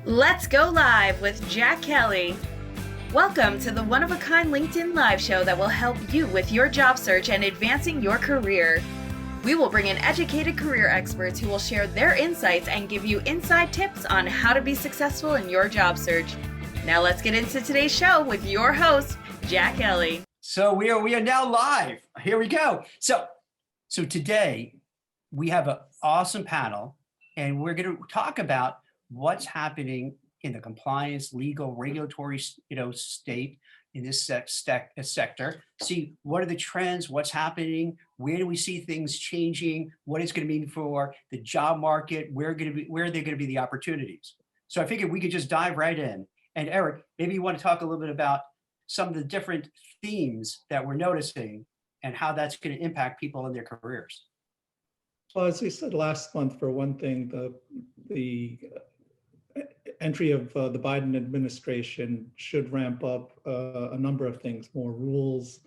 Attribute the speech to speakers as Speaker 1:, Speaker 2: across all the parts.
Speaker 1: Let's go live with Jack Kelly. Welcome to the one-of-a-kind LinkedIn live show that will help you with your job search and advancing your career. We will bring in educated career experts who will share their insights and give you inside tips on how to be successful in your job search. Now let's get into today's show with your host, Jack Kelly.
Speaker 2: So we are now live. Here we go. So today we have an awesome panel, and we're going to talk about what's happening in the compliance, legal, regulatory, state in this sector. See what are the trends, what's happening, where do we see things changing, what it's going to mean for the job market, where are they going to be the opportunities. So I figured we could just dive right in. And Eric, maybe you want to talk a little bit about some of the different themes that we're noticing and how that's going to impact people in their careers.
Speaker 3: Well, as we said last month, for one thing, the entry of the Biden administration should ramp up a number of things: more rules,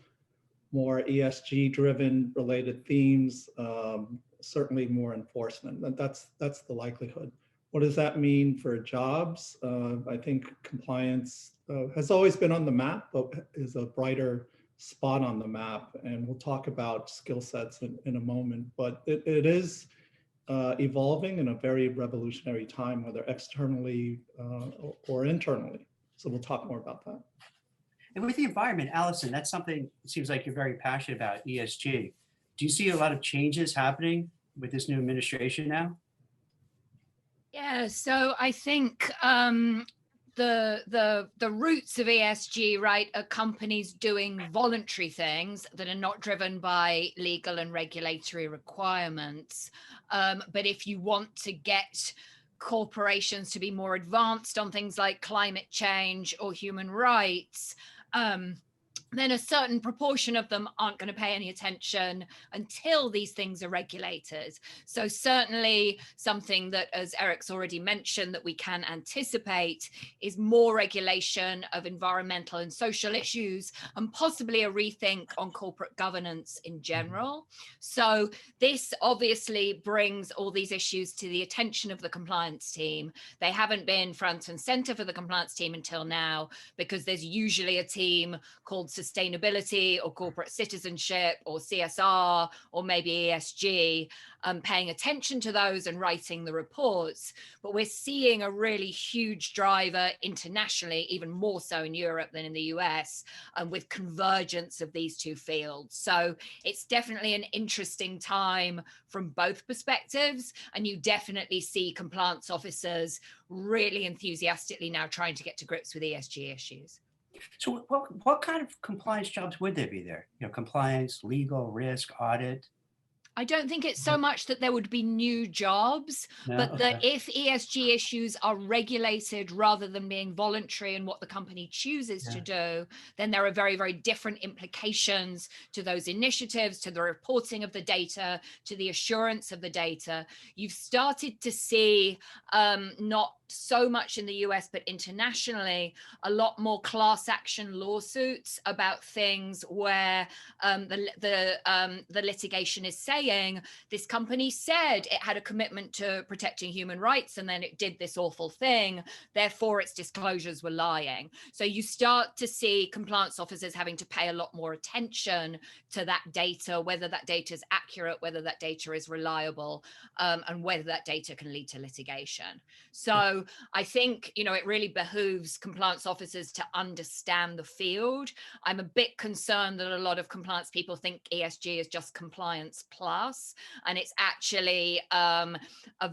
Speaker 3: more ESG-driven related themes, certainly more enforcement. And that's the likelihood. What does that mean for jobs? I think compliance has always been on the map, but is a brighter spot on the map. And we'll talk about skill sets in a moment. But it is evolving in a very revolutionary time, whether externally or internally. So we'll talk more about that.
Speaker 2: And with the environment, Alison, that's something it seems like you're very passionate about, ESG. Do you see a lot of changes happening with this new administration now?
Speaker 4: Yeah, so I think the roots of ESG, right, are companies doing voluntary things that are not driven by legal and regulatory requirements. But if you want to get corporations to be more advanced on things like climate change or human rights, then a certain proportion of them aren't going to pay any attention until these things are regulated. So certainly something that, as Eric's already mentioned, that we can anticipate is more regulation of environmental and social issues, and possibly a rethink on corporate governance in general. So this obviously brings all these issues to the attention of the compliance team. They haven't been front and center for the compliance team until now, because there's usually a team called sustainability or corporate citizenship or CSR or maybe ESG, paying attention to those and writing the reports. But we're seeing a really huge driver internationally, even more so in Europe than in the US, with convergence of these two fields. So it's definitely an interesting time from both perspectives. And you definitely see compliance officers really enthusiastically now trying to get to grips with ESG issues.
Speaker 2: So what kind of compliance jobs would there be there? Compliance, legal, risk, audit?
Speaker 4: I don't think it's so much that there would be new jobs, but that if ESG issues are regulated rather than being voluntary in what the company chooses to do, then there are very, very different implications to those initiatives, to the reporting of the data, to the assurance of the data. You've started to see not so much in the US, but internationally, a lot more class action lawsuits about things where the litigation is saying this company said it had a commitment to protecting human rights and then it did this awful thing, therefore its disclosures were lying. So you start to see compliance officers having to pay a lot more attention to that data, whether that data is accurate, whether that data is reliable, and whether that data can lead to litigation. So I think, it really behooves compliance officers to understand the field. I'm a bit concerned that a lot of compliance people think ESG is just compliance plus, and it's actually a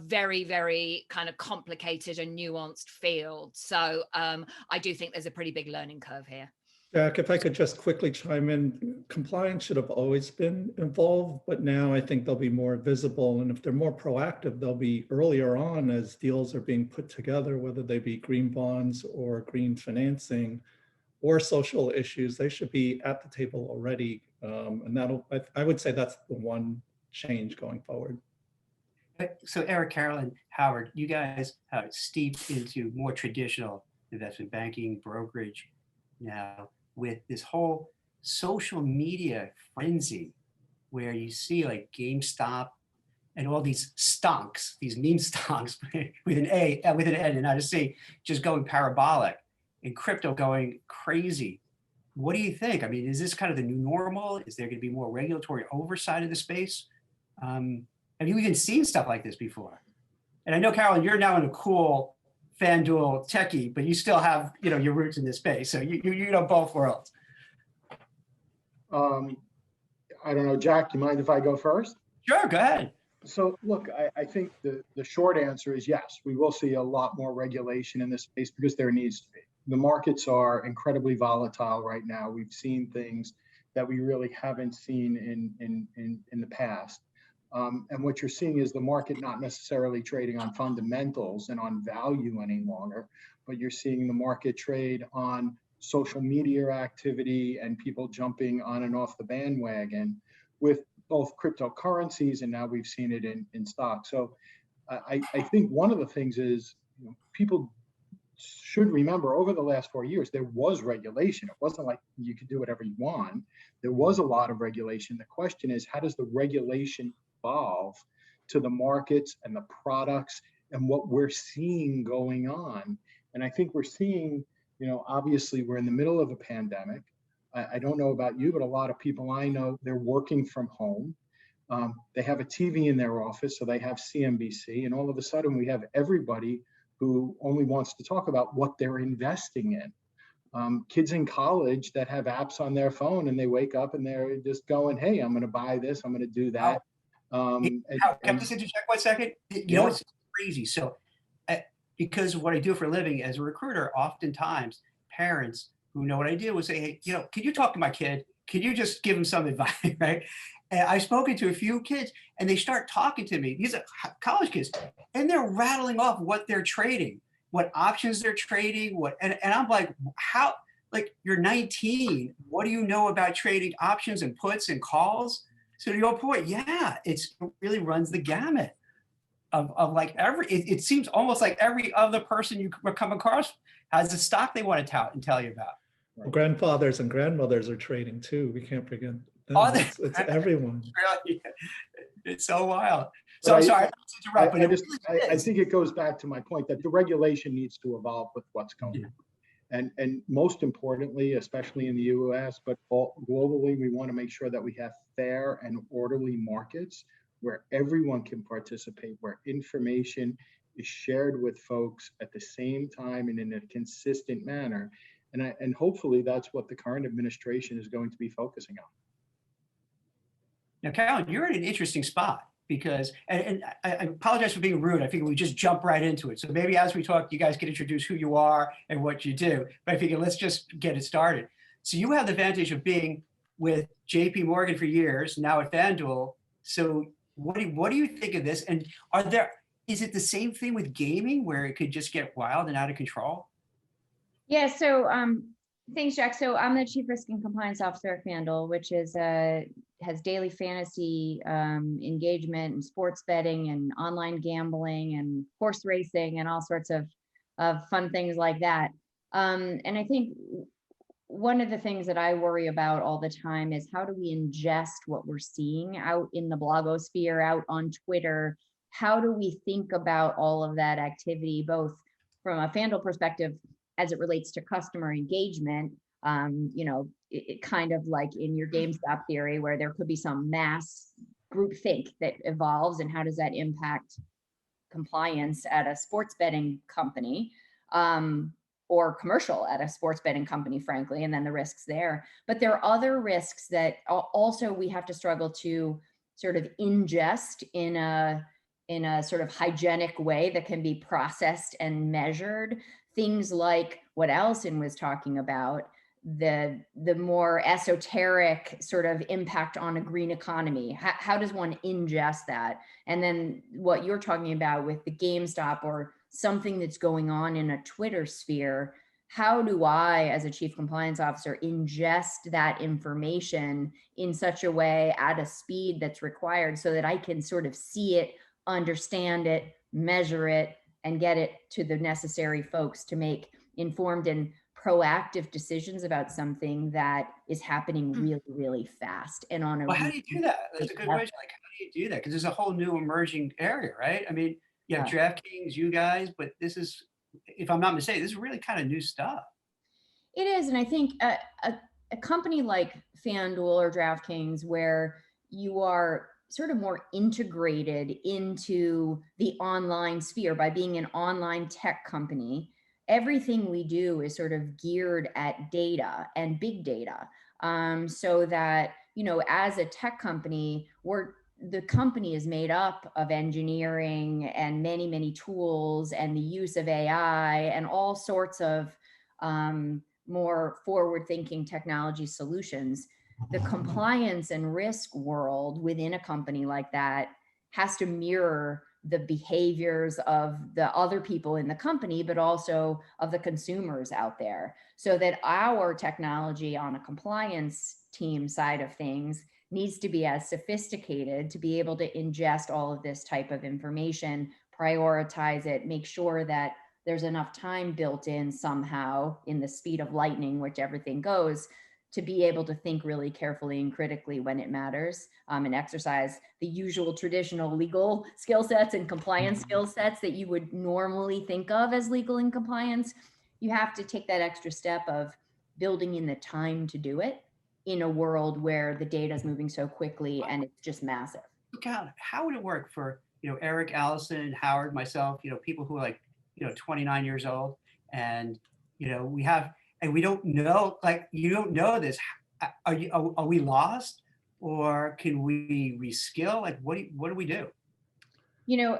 Speaker 4: very, very kind of complicated and nuanced field. So I do think there's a pretty big learning curve here.
Speaker 3: Jack, if I could just quickly chime in, compliance should have always been involved, but now I think they'll be more visible. And if they're more proactive, they'll be earlier on as deals are being put together, whether they be green bonds or green financing or social issues. They should be at the table already. And I would say that's the one change going forward.
Speaker 2: So Eric, Carolyn, Howard, you guys are steeped into more traditional investment banking, brokerage now, with this whole social media frenzy where you see like GameStop and all these stonks, these meme stonks with an A, with an N and not a C, just going parabolic, and crypto going crazy. What do you think? I mean, is this kind of the new normal? Is there going to be more regulatory oversight of the space? Have you even seen stuff like this before? And I know, Carolyn, you're now in a cool FanDuel techie, but you still have, your roots in this space. So you know both worlds.
Speaker 5: I don't know, Jack, do you mind if I go first?
Speaker 2: Sure, go ahead.
Speaker 5: So look, I think the short answer is yes, we will see a lot more regulation in this space because there needs to be. The markets are incredibly volatile right now. We've seen things that we really haven't seen in the past. And what you're seeing is the market not necessarily trading on fundamentals and on value any longer, but you're seeing the market trade on social media activity and people jumping on and off the bandwagon with both cryptocurrencies, and now we've seen it in stocks. So I think one of the things is, people should remember over the last 4 years, there was regulation. It wasn't like you could do whatever you want. There was a lot of regulation. The question is, how does the regulation evolve to the markets and the products and what we're seeing going on? And I think we're seeing, obviously we're in the middle of a pandemic. I don't know about you, but a lot of people I know, they're working from home. They have a TV in their office, so they have CNBC, and all of a sudden we have everybody who only wants to talk about what they're investing in. Kids in college that have apps on their phone and they wake up and they're just going, hey, I'm going to buy this, I'm going to do that.
Speaker 2: Can I just interject 1 second? It's crazy. So because of what I do for a living as a recruiter, oftentimes parents who know what I do will say, hey, can you talk to my kid? Can you just give him some advice, right? And I've spoken to a few kids and they start talking to me. These are college kids and they're rattling off what they're trading, what options they're trading, and I'm like, how, like, you're 19. What do you know about trading options and puts and calls? So to your point, yeah, it really runs the gamut of like it seems almost like every other person you come across has a stock they want to tout and tell you about.
Speaker 3: Well, grandfathers and grandmothers are trading too. We can't forget them. It's everyone.
Speaker 2: Really, it's so wild. So I'm sorry to interrupt, but
Speaker 5: I think it goes back to my point that the regulation needs to evolve with what's going on. And most importantly, especially in the US, but globally, we want to make sure that we have fair and orderly markets where everyone can participate, where information is shared with folks at the same time and in a consistent manner. And hopefully that's what the current administration is going to be focusing on.
Speaker 2: Now, Carolyn, you're in an interesting spot because, and I apologize for being rude. I figure we just jump right into it. So maybe as we talk, you guys can introduce who you are and what you do. But I figure let's just get it started. So you have the advantage of being with JP Morgan for years, now at FanDuel. So what do you think of this? And is it the same thing with gaming where it could just get wild and out of control?
Speaker 6: Yeah, so thanks, Jack. So I'm the Chief Risk and Compliance Officer at FanDuel, which has daily fantasy engagement and sports betting and online gambling and horse racing and all sorts of fun things like that. And I think one of the things that I worry about all the time is how do we ingest what we're seeing out in the blogosphere, out on Twitter? How do we think about all of that activity, both from a FanDuel perspective as it relates to customer engagement, it kind of like in your GameStop theory where there could be some mass groupthink that evolves, and how does that impact compliance at a sports betting company or commercial at a sports betting company, frankly, and then the risks there. But there are other risks that also we have to struggle to sort of ingest in a sort of hygienic way that can be processed and measured. Things like what Alison was talking about, the more esoteric sort of impact on a green economy. How does one ingest that? And then what you're talking about with the GameStop or something that's going on in a Twitter sphere, how do I, as a chief compliance officer, ingest that information in such a way at a speed that's required so that I can sort of see it, understand it, measure it, and get it to the necessary folks to make informed and proactive decisions about something that is happening really, really fast and on a
Speaker 2: Well, how do you do that? That's a good
Speaker 6: level.
Speaker 2: question. Like, how do you do that? Because there's a whole new emerging area, right? I mean, you have DraftKings, you guys, but this is, if I'm not mistaken, this is really kind of new stuff.
Speaker 6: It is, and I think a company like FanDuel or DraftKings, where you are sort of more integrated into the online sphere by being an online tech company, everything we do is sort of geared at data and big data. So that, you know, as a tech company, the company is made up of engineering and many, many tools and the use of AI and all sorts of more forward-thinking technology solutions. The compliance and risk world within a company like that has to mirror the behaviors of the other people in the company, but also of the consumers out there, so that our technology on a compliance team side of things needs to be as sophisticated to be able to ingest all of this type of information, prioritize it, make sure that there's enough time built in somehow in the speed of lightning, which everything goes, to be able to think really carefully and critically when it matters, and exercise the usual traditional legal skill sets and compliance skill sets that you would normally think of as legal and compliance. You have to take that extra step of building in the time to do it in a world where the data is moving so quickly and it's just massive.
Speaker 2: Look out, how would it work for, you know, Eric, Allison, Howard, myself, you know, people who are like, you know, 29 years old, and, you know, we don't know, like, you don't know this. Are we lost, or can we reskill? Like, what do we do?
Speaker 6: You know,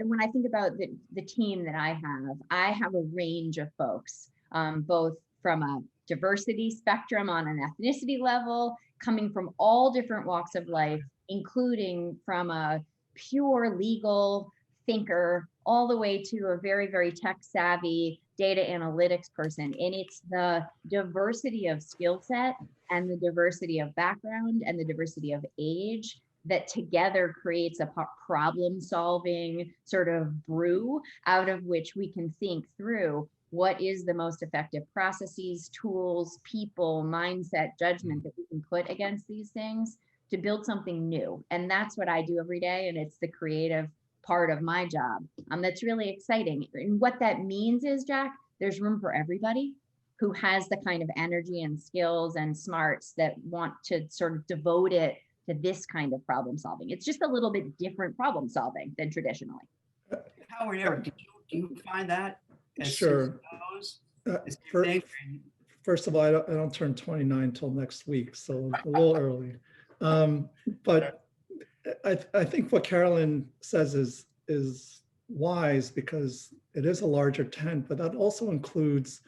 Speaker 6: when I think about the team that I have a range of folks, both from a diversity spectrum on an ethnicity level, coming from all different walks of life, including from a pure legal thinker all the way to a very, very tech savvy data analytics person. And it's the diversity of skill set and the diversity of background and the diversity of age that together creates a problem solving sort of brew out of which we can think through what is the most effective processes, tools, people, mindset, judgment that we can put against these things to build something new. And that's what I do every day. And it's the creative part of my job. That's really exciting. And what that means is, Jack, there's room for everybody who has the kind of energy and skills and smarts that want to sort of devote it to this kind of problem solving. It's just a little bit different problem solving than traditionally.
Speaker 2: Howard, Eric, do you find that?
Speaker 3: Sure. First of all, I don't turn 29 till next week, so a little early. But I think what Carolyn says is wise, because it is a larger tent, but that also includes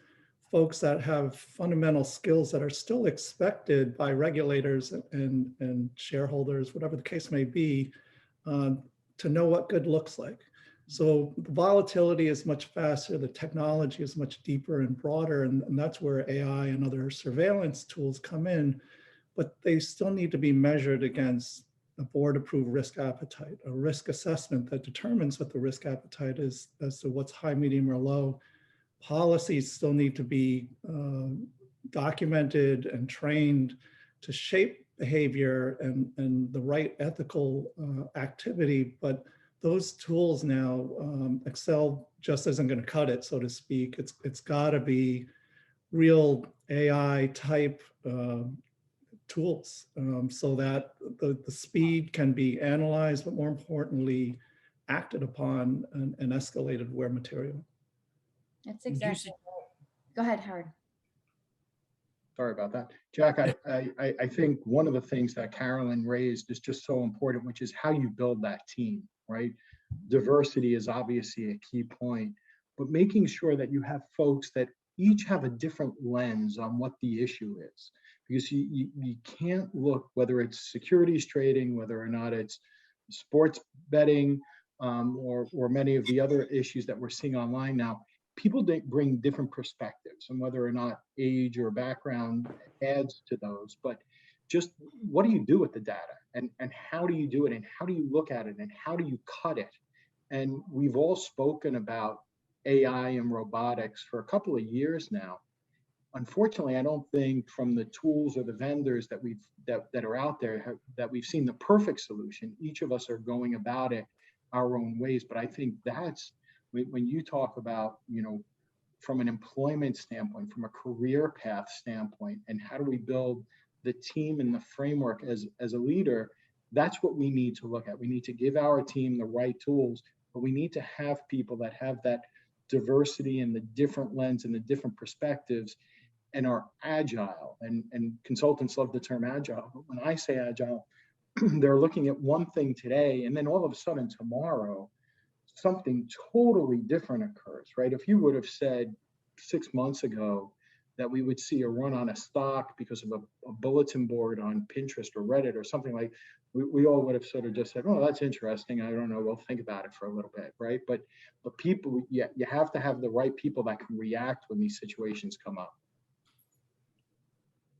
Speaker 3: folks that have fundamental skills that are still expected by regulators and shareholders, whatever the case may be, to know what good looks like. So the volatility is much faster, the technology is much deeper and broader, and that's where AI and other surveillance tools come in, but they still need to be measured against a board-approved risk appetite, a risk assessment that determines what the risk appetite is as to what's high, medium, or low. Policies still need to be documented and trained to shape behavior and the right ethical activity, but those tools now, Excel just isn't going to cut it, so to speak. It's got to be real AI type tools, so that the speed can be analyzed, but more importantly, acted upon and escalated where material.
Speaker 6: That's exactly. Go ahead, Howard.
Speaker 5: Sorry about that. Jack, I think one of the things that Carolyn raised is just so important, which is how you build that team, right? Diversity is obviously a key point, but making sure that you have folks that each have a different lens on what the issue is. Because you can't look, whether it's securities trading, whether or not it's sports betting, or many of the other issues that we're seeing online now, people bring different perspectives, and whether or not age or background adds to those. But just what do you do with the data, and how do you do it, and how do you look at it, and how do you cut it? And we've all spoken about AI and robotics for a couple of years now. unfortunately, I don't think from the tools or the vendors that are out there that we've seen the perfect solution. Each of us are going about it our own ways, but I think that's when you talk about, from an employment standpoint, from a career path standpoint, and how do we build the team and the framework as a leader, that's what we need to look at. We need to give our team the right tools, but we need to have people that have that diversity and the different lens and the different perspectives and are agile. And consultants love the term agile, but when I say agile, they're looking at one thing today, and then all of a sudden tomorrow, something totally different occurs, right? If you would have said 6 months ago that we would see a run on a stock because of a bulletin board on Pinterest or Reddit or something, like, we all would have sort of just said, oh, that's interesting. I don't know. We'll think about it for a little bit, right? But people, you have to have the right people that can react when these situations come up.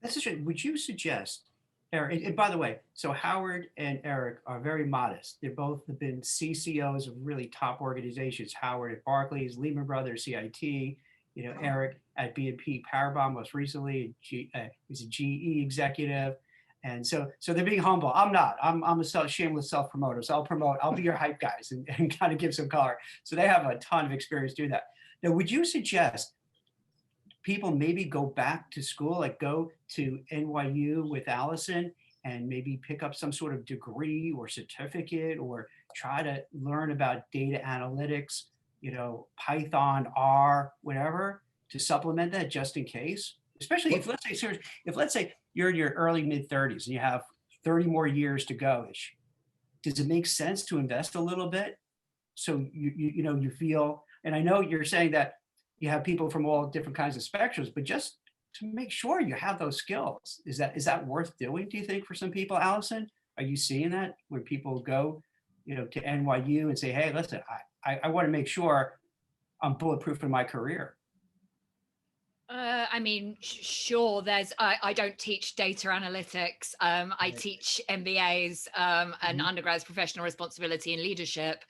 Speaker 2: That's interesting. Would you suggest, Eric, and by the way, so Howard and Eric are very modest. They've both been CCOs of really top organizations. Howard at Barclays, Lehman Brothers, CIT, Eric at BNP Paribas most recently, he's a GE executive. And so they're being humble. I'm not. I'm a shameless self-promoter. So I'll be your hype guys and kind of give some color. So they have a ton of experience doing that. Now, would you suggest people maybe go back to school, like go to NYU with Alison and maybe pick up some sort of degree or certificate, or try to learn about data analytics, Python, R, whatever, to supplement that just in case? Especially if let's say you're in your early mid-30s and you have 30 more years to go, does it make sense to invest a little bit? So you feel, and I know you're saying that you have people from all different kinds of spectrums, but just to make sure you have those skills, is that worth doing, do you think, for some people? Alison, are you seeing that when people go, to NYU and say, hey, listen, I want to make sure I'm bulletproof in my career?
Speaker 4: Sure. I don't teach data analytics. I teach MBAs and undergrads, professional responsibility and leadership.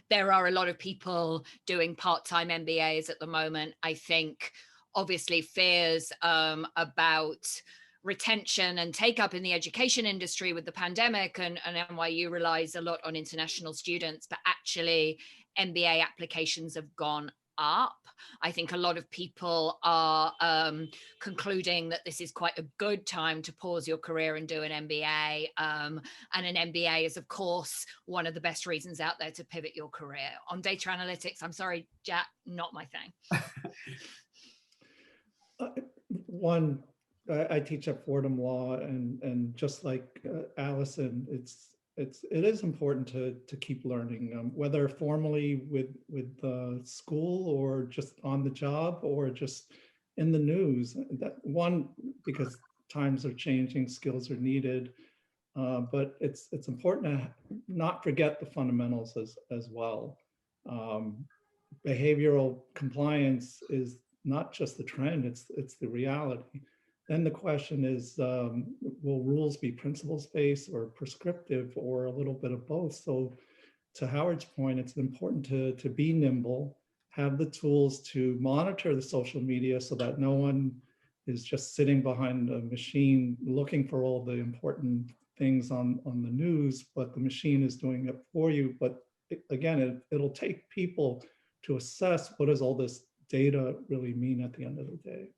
Speaker 4: There are a lot of people doing part-time MBAs at the moment. I think obviously fears about retention and take up in the education industry with the pandemic, and NYU relies a lot on international students, but actually MBA applications have gone up. I think a lot of people are concluding that this is quite a good time to pause your career and do an MBA. And an MBA is, of course, one of the best reasons out there to pivot your career. On data analytics, I'm sorry, Jack, not my thing.
Speaker 3: I teach at Fordham Law, and just like Alison, it is important to keep learning, whether formally with school or just on the job or just in the news. Because times are changing, skills are needed, but it's important to not forget the fundamentals as well. Behavioral compliance is not just the trend; it's the reality. Then the question is, will rules be principles-based or prescriptive, or a little bit of both? So to Howard's point, it's important to be nimble, have the tools to monitor the social media so that no one is just sitting behind a machine looking for all the important things on the news, but the machine is doing it for you. But it'll take people to assess what does all this data really mean at the end of the day.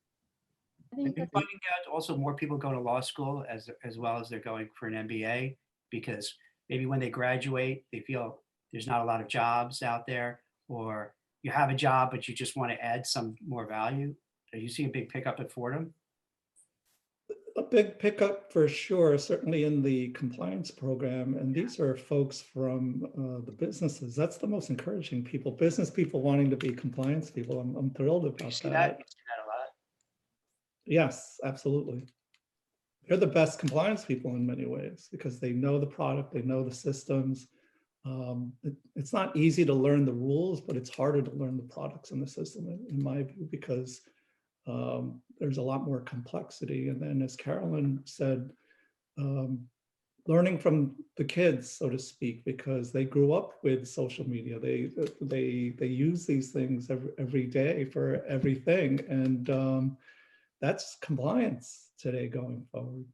Speaker 2: And you're finding out also more people go to law school as well as they're going for an MBA, because maybe when they graduate, they feel there's not a lot of jobs out there, or you have a job, but you just want to add some more value. Are you seeing a big pickup at Fordham?
Speaker 3: A big pickup for sure, certainly in the compliance program. And these are folks from the businesses. That's the most encouraging people, business people wanting to be compliance people. I'm thrilled about that.
Speaker 2: You see that a lot?
Speaker 3: Yes, absolutely. They're the best compliance people in many ways because they know the product, they know the systems. It's not easy to learn the rules, but it's harder to learn the products in the system, in my view, because there's a lot more complexity. And then, as Carolyn said, learning from the kids, so to speak, because they grew up with social media. They use these things every day for everything, and that's compliance today going forward.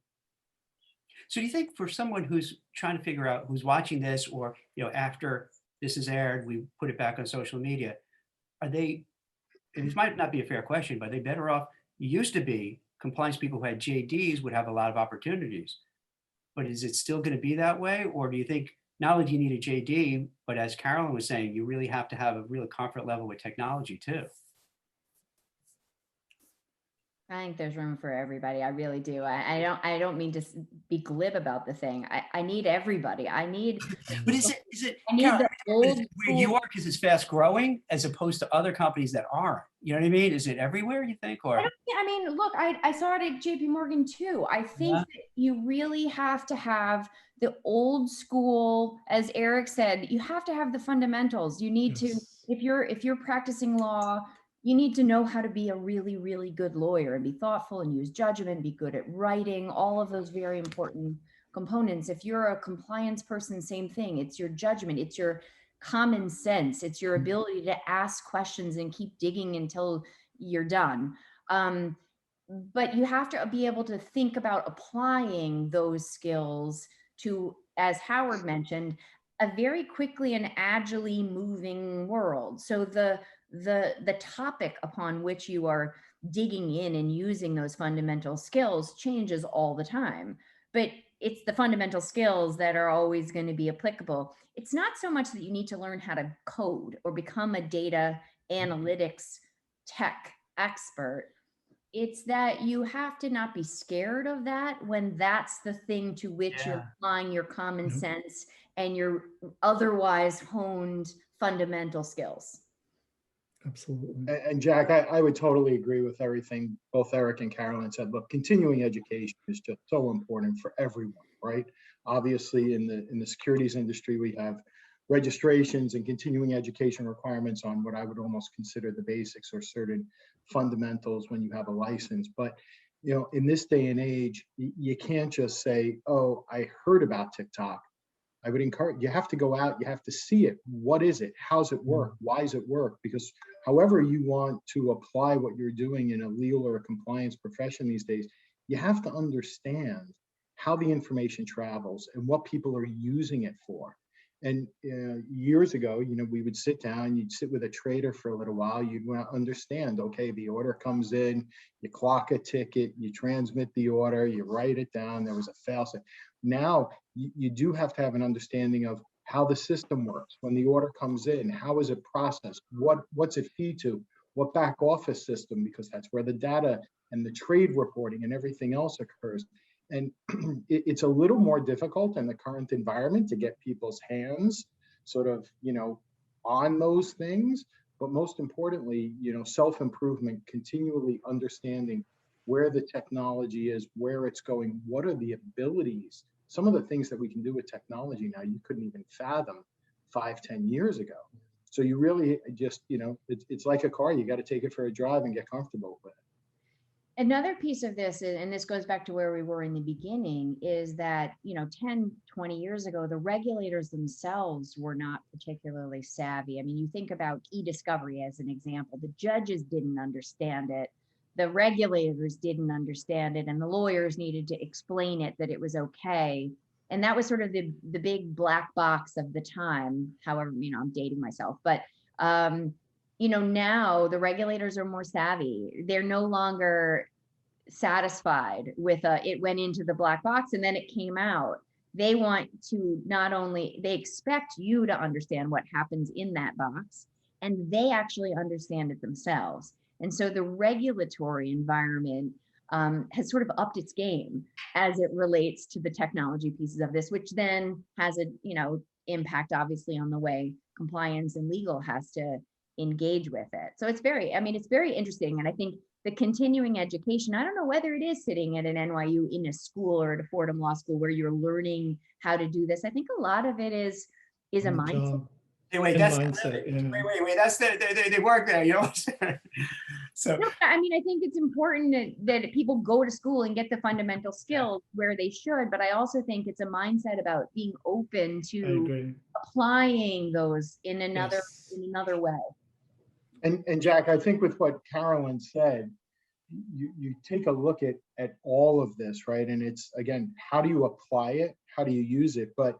Speaker 2: So do you think for someone who's trying to figure out, who's watching this, or, after this is aired, we put it back on social media, are they, and this might not be a fair question, but are they better off? It used to be compliance people who had JDs would have a lot of opportunities, but is it still going to be that way? Or do you think not only do you need a JD, but as Carolyn was saying, you really have to have a real comfort level with technology too?
Speaker 6: I think there's room for everybody. I really do. I don't mean to be glib about the thing. I need everybody. I need.
Speaker 2: But is it?
Speaker 6: I need
Speaker 2: Carolyn,
Speaker 6: the old
Speaker 2: where you are because it's fast growing as opposed to other companies that aren't. You know what I mean? Is it everywhere you think, or?
Speaker 6: I mean, look, I saw it at JP Morgan too. I think that you really have to have the old school, as Eric said, you have to have the fundamentals. You need to, if you're practicing law, you need to know how to be a really, really good lawyer and be thoughtful and use judgment, be good at writing, all of those very important components. If you're a compliance person, same thing. It's your judgment, it's your common sense, it's your ability to ask questions and keep digging until you're done. But you have to be able to think about applying those skills to, as Howard mentioned, a very quickly and agilely moving world. So the topic upon which you are digging in and using those fundamental skills changes all the time, but it's the fundamental skills that are always going to be applicable. It's not so much that you need to learn how to code or become a data analytics tech expert. It's that you have to not be scared of that when that's the thing to which you're applying your common sense and your otherwise honed fundamental skills.
Speaker 3: Absolutely.
Speaker 5: And Jack, I would totally agree with everything both Eric and Carolyn said. Look, continuing education is just so important for everyone, right? Obviously, in the securities industry, we have registrations and continuing education requirements on what I would almost consider the basics or certain fundamentals when you have a license. But in this day and age, you can't just say, "Oh, I heard about TikTok." I would encourage, you have to go out, you have to see it. What is it? How's it work? Why does it work? Because however you want to apply what you're doing in a legal or a compliance profession these days, you have to understand how the information travels and what people are using it for. And years ago, we would sit down, you'd sit with a trader for a little while, you'd want to understand, okay, the order comes in, you clock a ticket, you transmit the order, you write it down, there was a fail-safe. Now, you do have to have an understanding of how the system works. When the order comes in, how is it processed? What's it feed to? What back office system? Because that's where the data and the trade reporting and everything else occurs. And it's a little more difficult in the current environment to get people's hands sort of, on those things. But most importantly, self-improvement, continually understanding where the technology is, where it's going, what are the abilities. Some of the things that we can do with technology now, you couldn't even fathom 5-10 years ago. So you really just, it's like a car, you got to take it for a drive and get comfortable with it.
Speaker 6: Another piece of this, and this goes back to where we were in the beginning, is that, 10, 20 years ago, the regulators themselves were not particularly savvy. I mean, you think about e-discovery as an example. The judges didn't understand it. The regulators didn't understand it, and the lawyers needed to explain it, that it was okay. And that was sort of the big black box of the time. However, I'm dating myself, but now the regulators are more savvy. They're no longer satisfied with it went into the black box and then it came out. They want to they expect you to understand what happens in that box, and they actually understand it themselves. And so the regulatory environment has sort of upped its game as it relates to the technology pieces of this, which then has a impact obviously on the way compliance and legal has to engage with it. So it's very interesting. And I think the continuing education, I don't know whether it is sitting at an NYU in a school or at a Fordham Law School where you're learning how to do this. I think a lot of it is a mindset.
Speaker 2: Wait, that's mindset, wait. That's they work there, So
Speaker 6: no, I mean, I think it's important that people go to school and get the fundamental skills where they should, but I also think it's a mindset about being open to applying those in another way.
Speaker 5: And Jack, I think with what Carolyn said, you take a look at all of this, right? And it's, again, how do you apply it? How do you use it? But,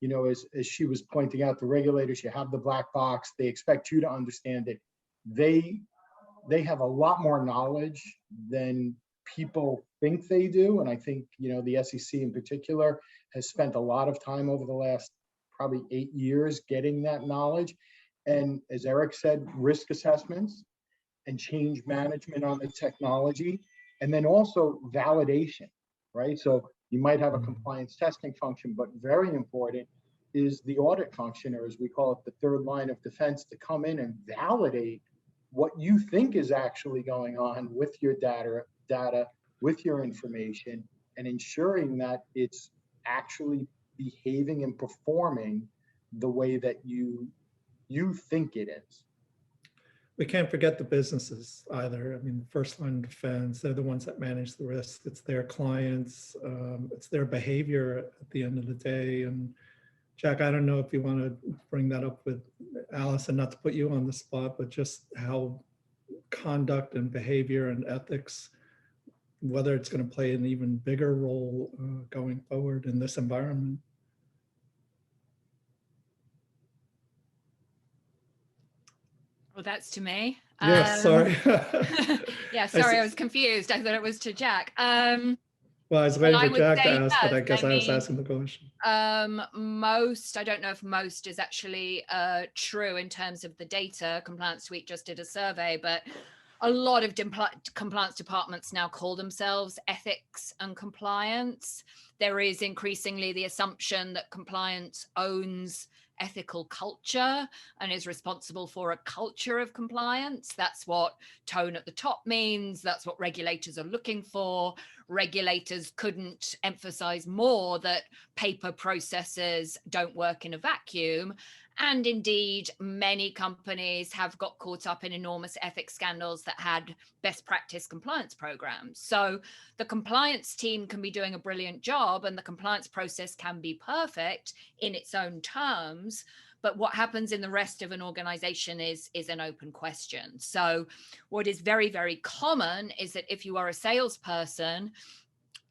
Speaker 5: as she was pointing out, the regulators, you have the black box, they expect you to understand it. They have a lot more knowledge than people think they do. And I think, the SEC in particular has spent a lot of time over the last probably 8 years getting that knowledge. And as Eric said, risk assessments and change management on the technology, and then also validation, right? So you might have a compliance testing function, but very important is the audit function, or as we call it, the third line of defense, to come in and validate what you think is actually going on with your data, with your information, and ensuring that it's actually behaving and performing the way that you think it is.
Speaker 3: We can't forget the businesses either. I mean, the first line of defense, they're the ones that manage the risk. It's their clients, it's their behavior at the end of the day. And Jack, I don't know if you want to bring that up with Alison, not to put you on the spot, but just how conduct and behavior and ethics, whether it's going to play an even bigger role going forward in this environment.
Speaker 4: Well, that's to me.
Speaker 3: Yeah, sorry.
Speaker 4: Yeah, sorry, I was confused. I thought it was to Jack.
Speaker 3: Well, I was waiting for Jack to ask, but I
Speaker 4: yes.
Speaker 3: guess I was asking the question.
Speaker 4: Most, I don't know if most is actually true in terms of the data. Compliance Suite just did a survey, but a lot of compliance departments now call themselves ethics and compliance. There is increasingly the assumption that compliance owns ethical culture and is responsible for a culture of compliance. That's what tone at the top means. That's what regulators are looking for. Regulators couldn't emphasize more that paper processes don't work in a vacuum. And indeed, many companies have got caught up in enormous ethics scandals that had best practice compliance programs. So the compliance team can be doing a brilliant job and the compliance process can be perfect in its own terms. But what happens in the rest of an organization is an open question. So what is very, very common is that if you are a salesperson,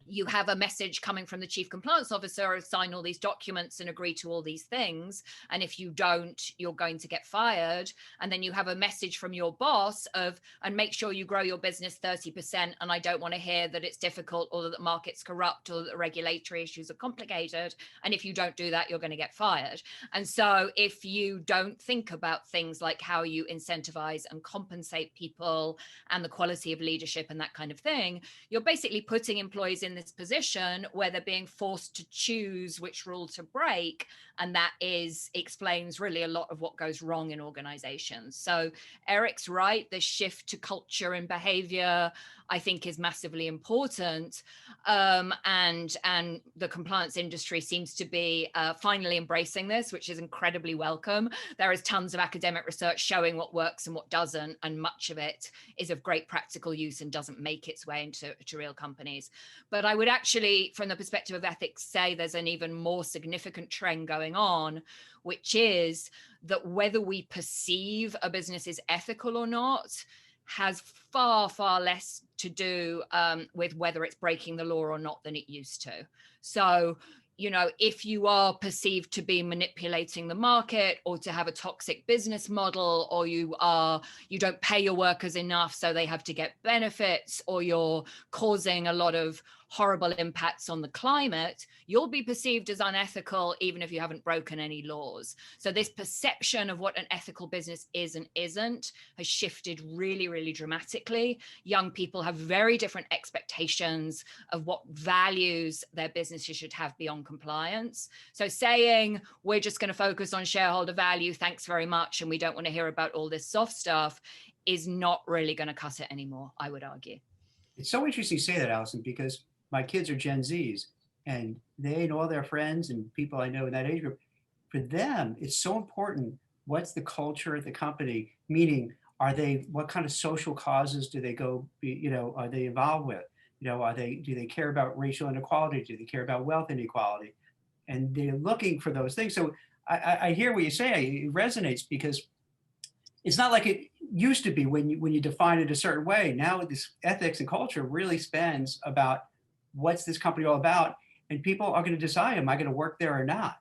Speaker 4: you have a message coming from the chief compliance officer of sign all these documents and agree to all these things. And if you don't, you're going to get fired. And then you have a message from your boss of, and make sure you grow your business 30%. And I don't want to hear that it's difficult or that the market's corrupt or that the regulatory issues are complicated. And if you don't do that, you're going to get fired. And so if you don't think about things like how you incentivize and compensate people and the quality of leadership and that kind of thing, you're basically putting employees in this position where they're being forced to choose which rule to break. And that explains really a lot of what goes wrong in organizations. So Eric's right, the shift to culture and behavior, I think, is massively important. And the compliance industry seems to be finally embracing this, which is incredibly welcome. There is tons of academic research showing what works and what doesn't, and much of it is of great practical use and doesn't make its way into real companies. But I would actually, from the perspective of ethics, say there's an even more significant trend going on, which is that whether we perceive a business is ethical or not has far, far less to do with whether it's breaking the law or not than it used to. So, if you are perceived to be manipulating the market or to have a toxic business model, or you don't pay your workers enough so they have to get benefits, or you're causing a lot of horrible impacts on the climate, you'll be perceived as unethical even if you haven't broken any laws. So this perception of what an ethical business is and isn't has shifted really, really dramatically. Young people have very different expectations of what values their businesses should have beyond compliance. So saying we're just going to focus on shareholder value, thanks very much, and we don't want to hear about all this soft stuff is not really going to cut it anymore, I would argue.
Speaker 2: It's so interesting you say that, Alison, because my kids are Gen Zs and they and all their friends and people I know in that age group, for them, it's so important. What's the culture at the company? Meaning, what kind of social causes do they are they involved with? Do they care about racial inequality? Do they care about wealth inequality? And they're looking for those things. So I hear what you say, it resonates because it's not like it used to be when you define it a certain way. Now this ethics and culture really spans about what's this company all about, and people are going to decide, am I going to work there or not?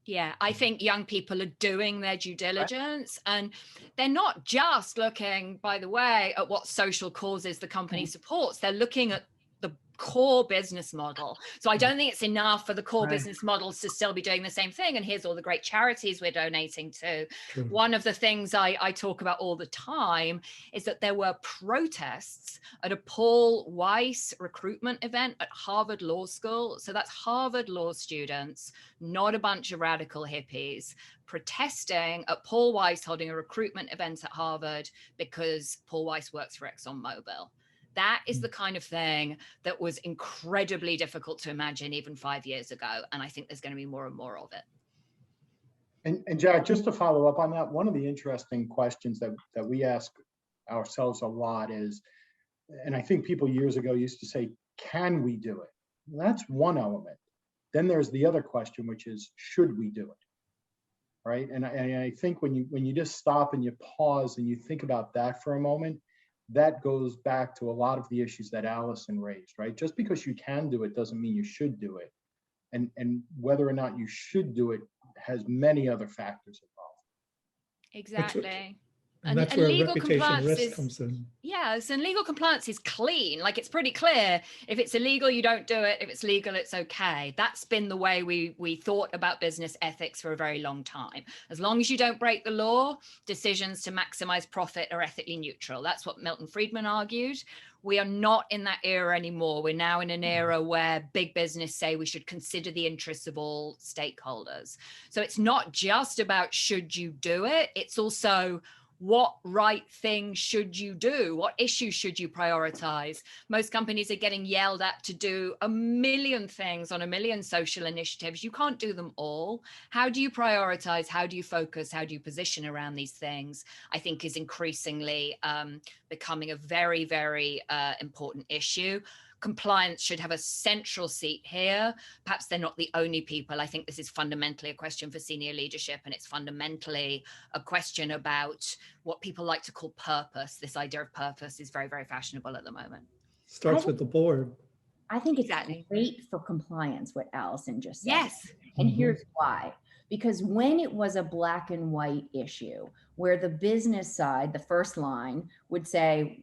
Speaker 4: Yeah, I think young people are doing their due diligence, and they're not just looking, by the way, at what social causes the company supports. They're looking at the core business model. So I don't think it's enough for the core business models to still be doing the same thing. And here's all the great charities we're donating to.
Speaker 3: True.
Speaker 4: One of the things I talk about all the time is that there were protests at a Paul Weiss recruitment event at Harvard Law School. So that's Harvard law students, not a bunch of radical hippies, protesting at Paul Weiss holding a recruitment event at Harvard because Paul Weiss works for ExxonMobil. That is the kind of thing that was incredibly difficult to imagine even 5 years ago. And I think there's going to be more and more of it.
Speaker 5: And Jack, just to follow up on that, one of the interesting questions that we ask ourselves a lot is, and I think people years ago used to say, can we do it? Well, that's one element. Then there's the other question, which is, should we do it? Right. And I think when you just stop and you pause and you think about that for a moment, that goes back to a lot of the issues that Alison raised, right? Just because you can do it doesn't mean you should do it. And whether or not you should do it has many other factors involved.
Speaker 4: Exactly.
Speaker 3: And that's where
Speaker 4: legal
Speaker 3: reputation
Speaker 4: compliance
Speaker 3: risk comes in.
Speaker 4: Yes, and legal compliance is clean. Like, it's pretty clear. If it's illegal, you don't do it. If it's legal, it's okay. That's been the way we thought about business ethics for a very long time. As long as you don't break the law, decisions to maximize profit are ethically neutral. That's what Milton Friedman argued. We are not in that era anymore. We're now in an era where big business say we should consider the interests of all stakeholders. So it's not just about should you do it, it's also what right thing should you do? What issues should you prioritize? Most companies are getting yelled at to do a million things on a million social initiatives. You can't do them all. How do you prioritize? How do you focus? How do you position around these things? I think is increasingly becoming a very, very important issue. Compliance should have a central seat here. Perhaps they're not the only people. I think this is fundamentally a question for senior leadership, and it's fundamentally a question about what people like to call purpose. This idea of purpose is very, very fashionable at the moment.
Speaker 3: Starts with the board.
Speaker 6: I think it's
Speaker 4: Exactly.
Speaker 6: great for compliance, what Alison just said.
Speaker 4: Yes.
Speaker 6: And here's why. Because when it was a black and white issue, where the business side, the first line, would say,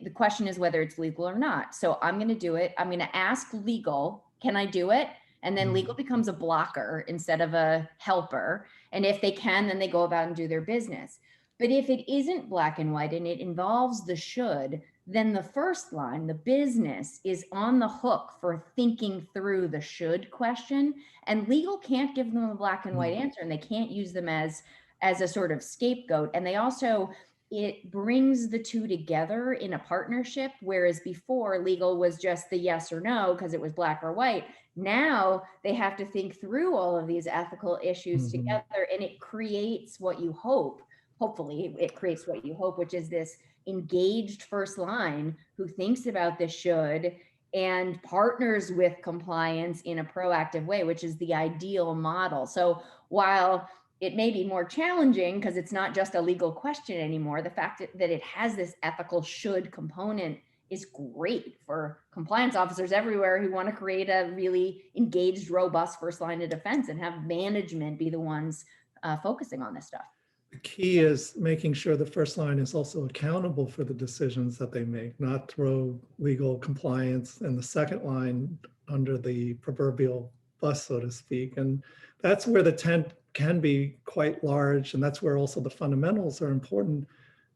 Speaker 6: the question is whether it's legal or not. So I'm going to do it. I'm going to ask legal, can I do it? And then legal becomes a blocker instead of a helper. And if they can, then they go about and do their business. But if it isn't black and white and it involves the should, then the first line, the business, is on the hook for thinking through the should question. And legal can't give them a black and white answer, and they can't use them as a sort of scapegoat. And they also, it brings the two together in a partnership, whereas before legal was just the yes or no because it was black or white. Now they have to think through all of these ethical issues together, and it creates what you hope. Hopefully it creates what you hope, which is this engaged first line who thinks about the should and partners with compliance in a proactive way, which is the ideal model. So while it may be more challenging because it's not just a legal question anymore, the fact that it has this ethical should component is great for compliance officers everywhere who want to create a really engaged, robust first line of defense and have management be the ones focusing on this stuff.
Speaker 3: The key is making sure the first line is also accountable for the decisions that they make, not throw legal compliance and the second line under the proverbial bus, so to speak. And that's where the tent can be quite large. And that's where also the fundamentals are important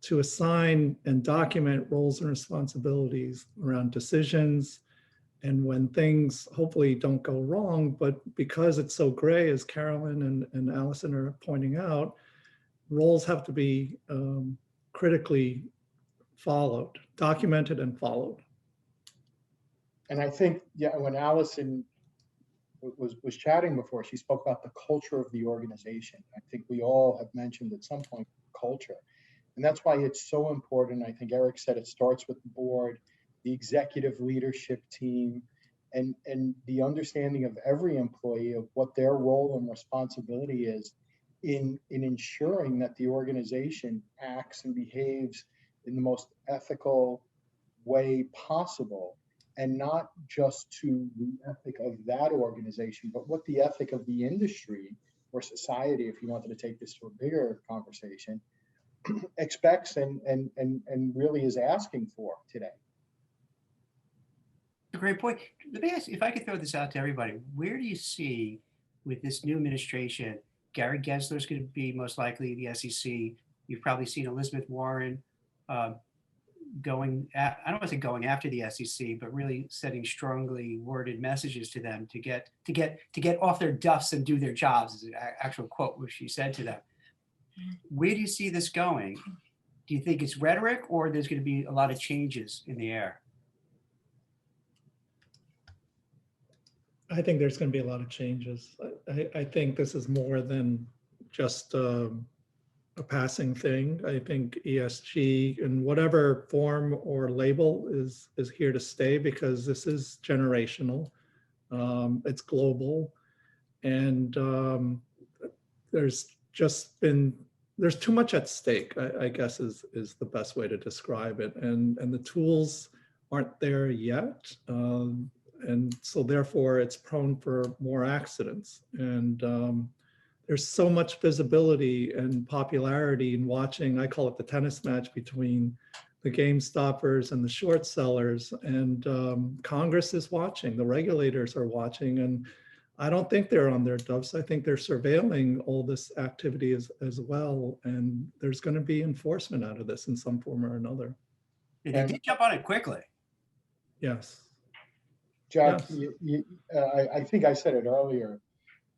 Speaker 3: to assign and document roles and responsibilities around decisions. And when things hopefully don't go wrong, but because it's so gray, as Carolyn and Alison are pointing out, roles have to be critically followed, documented and followed.
Speaker 5: And I think, yeah, when Alison was chatting before, she spoke about the culture of the organization. I think we all have mentioned at some point culture. And that's why it's so important. I think Eric said it starts with the board, the executive leadership team, and the understanding of every employee of what their role and responsibility is in ensuring that the organization acts and behaves in the most ethical way possible, and not just to the ethic of that organization, but what the ethic of the industry or society, if you wanted to take this to a bigger conversation, expects and really is asking for today.
Speaker 2: A great point. Let me ask, if I could throw this out to everybody, where do you see with this new administration, Gary Gensler is going to be most likely the SEC. You've probably seen Elizabeth Warren going, I don't want to say going after the SEC, but really setting strongly worded messages to them to get off their duffs and do their jobs, is an actual quote which she said to them. Where do you see this going? Do you think it's rhetoric, or there's going to be a lot of changes in the air?
Speaker 3: I think there's going to be a lot of changes. I think this is more than just a passing thing. I think ESG in whatever form or label is here to stay, because this is generational. It's global, and there's too much at stake, I guess is the best way to describe it. And the tools aren't there yet. And so therefore it's prone for more accidents. And there's so much visibility and popularity in watching, I call it the tennis match between the game stoppers and the short sellers. And Congress is watching, the regulators are watching, and I don't think they're on their doves. I think they're surveilling all this activity as well. And there's going to be enforcement out of this in some form or another.
Speaker 2: They did jump on it quickly.
Speaker 3: Yes.
Speaker 5: Jack,
Speaker 3: Yes.
Speaker 5: I think I said it earlier.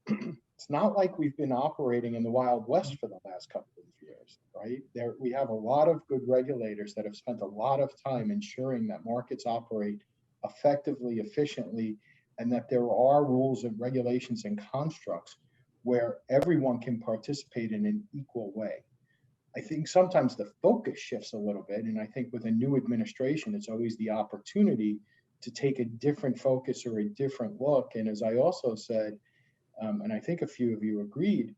Speaker 5: It's not like we've been operating in the Wild West for the last couple of years, right? We have a lot of good regulators that have spent a lot of time ensuring that markets operate effectively, efficiently, and that there are rules and regulations and constructs where everyone can participate in an equal way. I think sometimes the focus shifts a little bit, and I think with a new administration, it's always the opportunity to take a different focus or a different look. And as I also said, and I think a few of you agreed,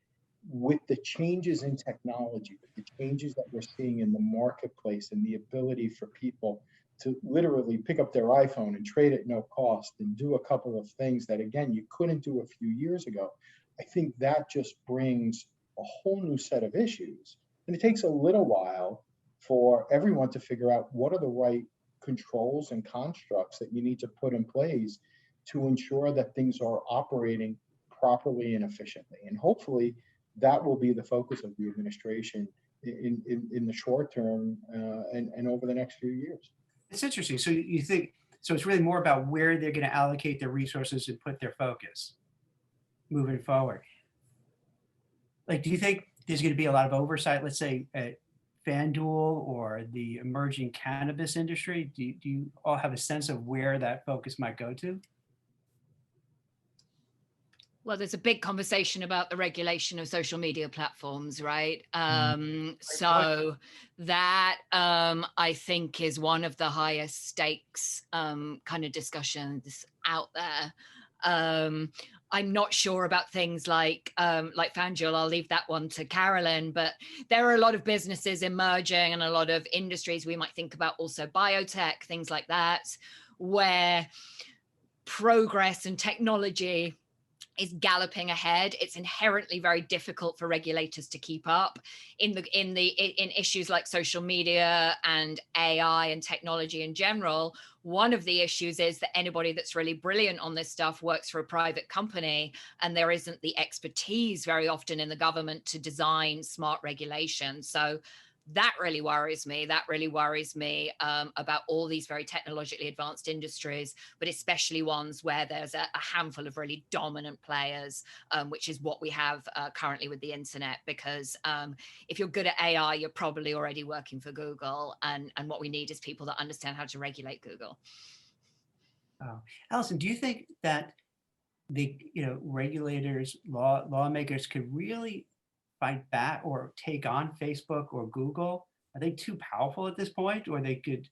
Speaker 5: with the changes in technology, with the changes that we're seeing in the marketplace, and the ability for people to literally pick up their iPhone and trade at no cost and do a couple of things that, again, you couldn't do a few years ago, I think that just brings a whole new set of issues. And it takes a little while for everyone to figure out what are the right controls and constructs that you need to put in place to ensure that things are operating properly and efficiently. And hopefully that will be the focus of the administration in the short term and over the next few years.
Speaker 2: It's interesting. So you think, so it's really more about where they're going to allocate their resources and put their focus moving forward. Like, do you think there's going to be a lot of oversight, let's say at FanDuel or the emerging cannabis industry? Do you all have a sense of where that focus might go to?
Speaker 4: Well, there's a big conversation about the regulation of social media platforms, right? So that I think is one of the highest stakes kind of discussions out there. I'm not sure about things like FanDuel. I'll leave that one to Carolyn, but there are a lot of businesses emerging and a lot of industries we might think about, also biotech, things like that, where progress and technology is galloping ahead. It's inherently very difficult for regulators to keep up in issues like social media and AI and technology in general. One of the issues is that anybody that's really brilliant on this stuff works for a private company, and there isn't the expertise very often in the government to design smart regulation. So that really worries me. That really worries me about all these very technologically advanced industries, but especially ones where there's a handful of really dominant players, which is what we have currently with the internet. Because if you're good at AI, you're probably already working for Google. And what we need is people that understand how to regulate Google.
Speaker 2: Alison, do you think that the regulators, lawmakers could really fight back or take on Facebook or Google? Are they too powerful at this point, or because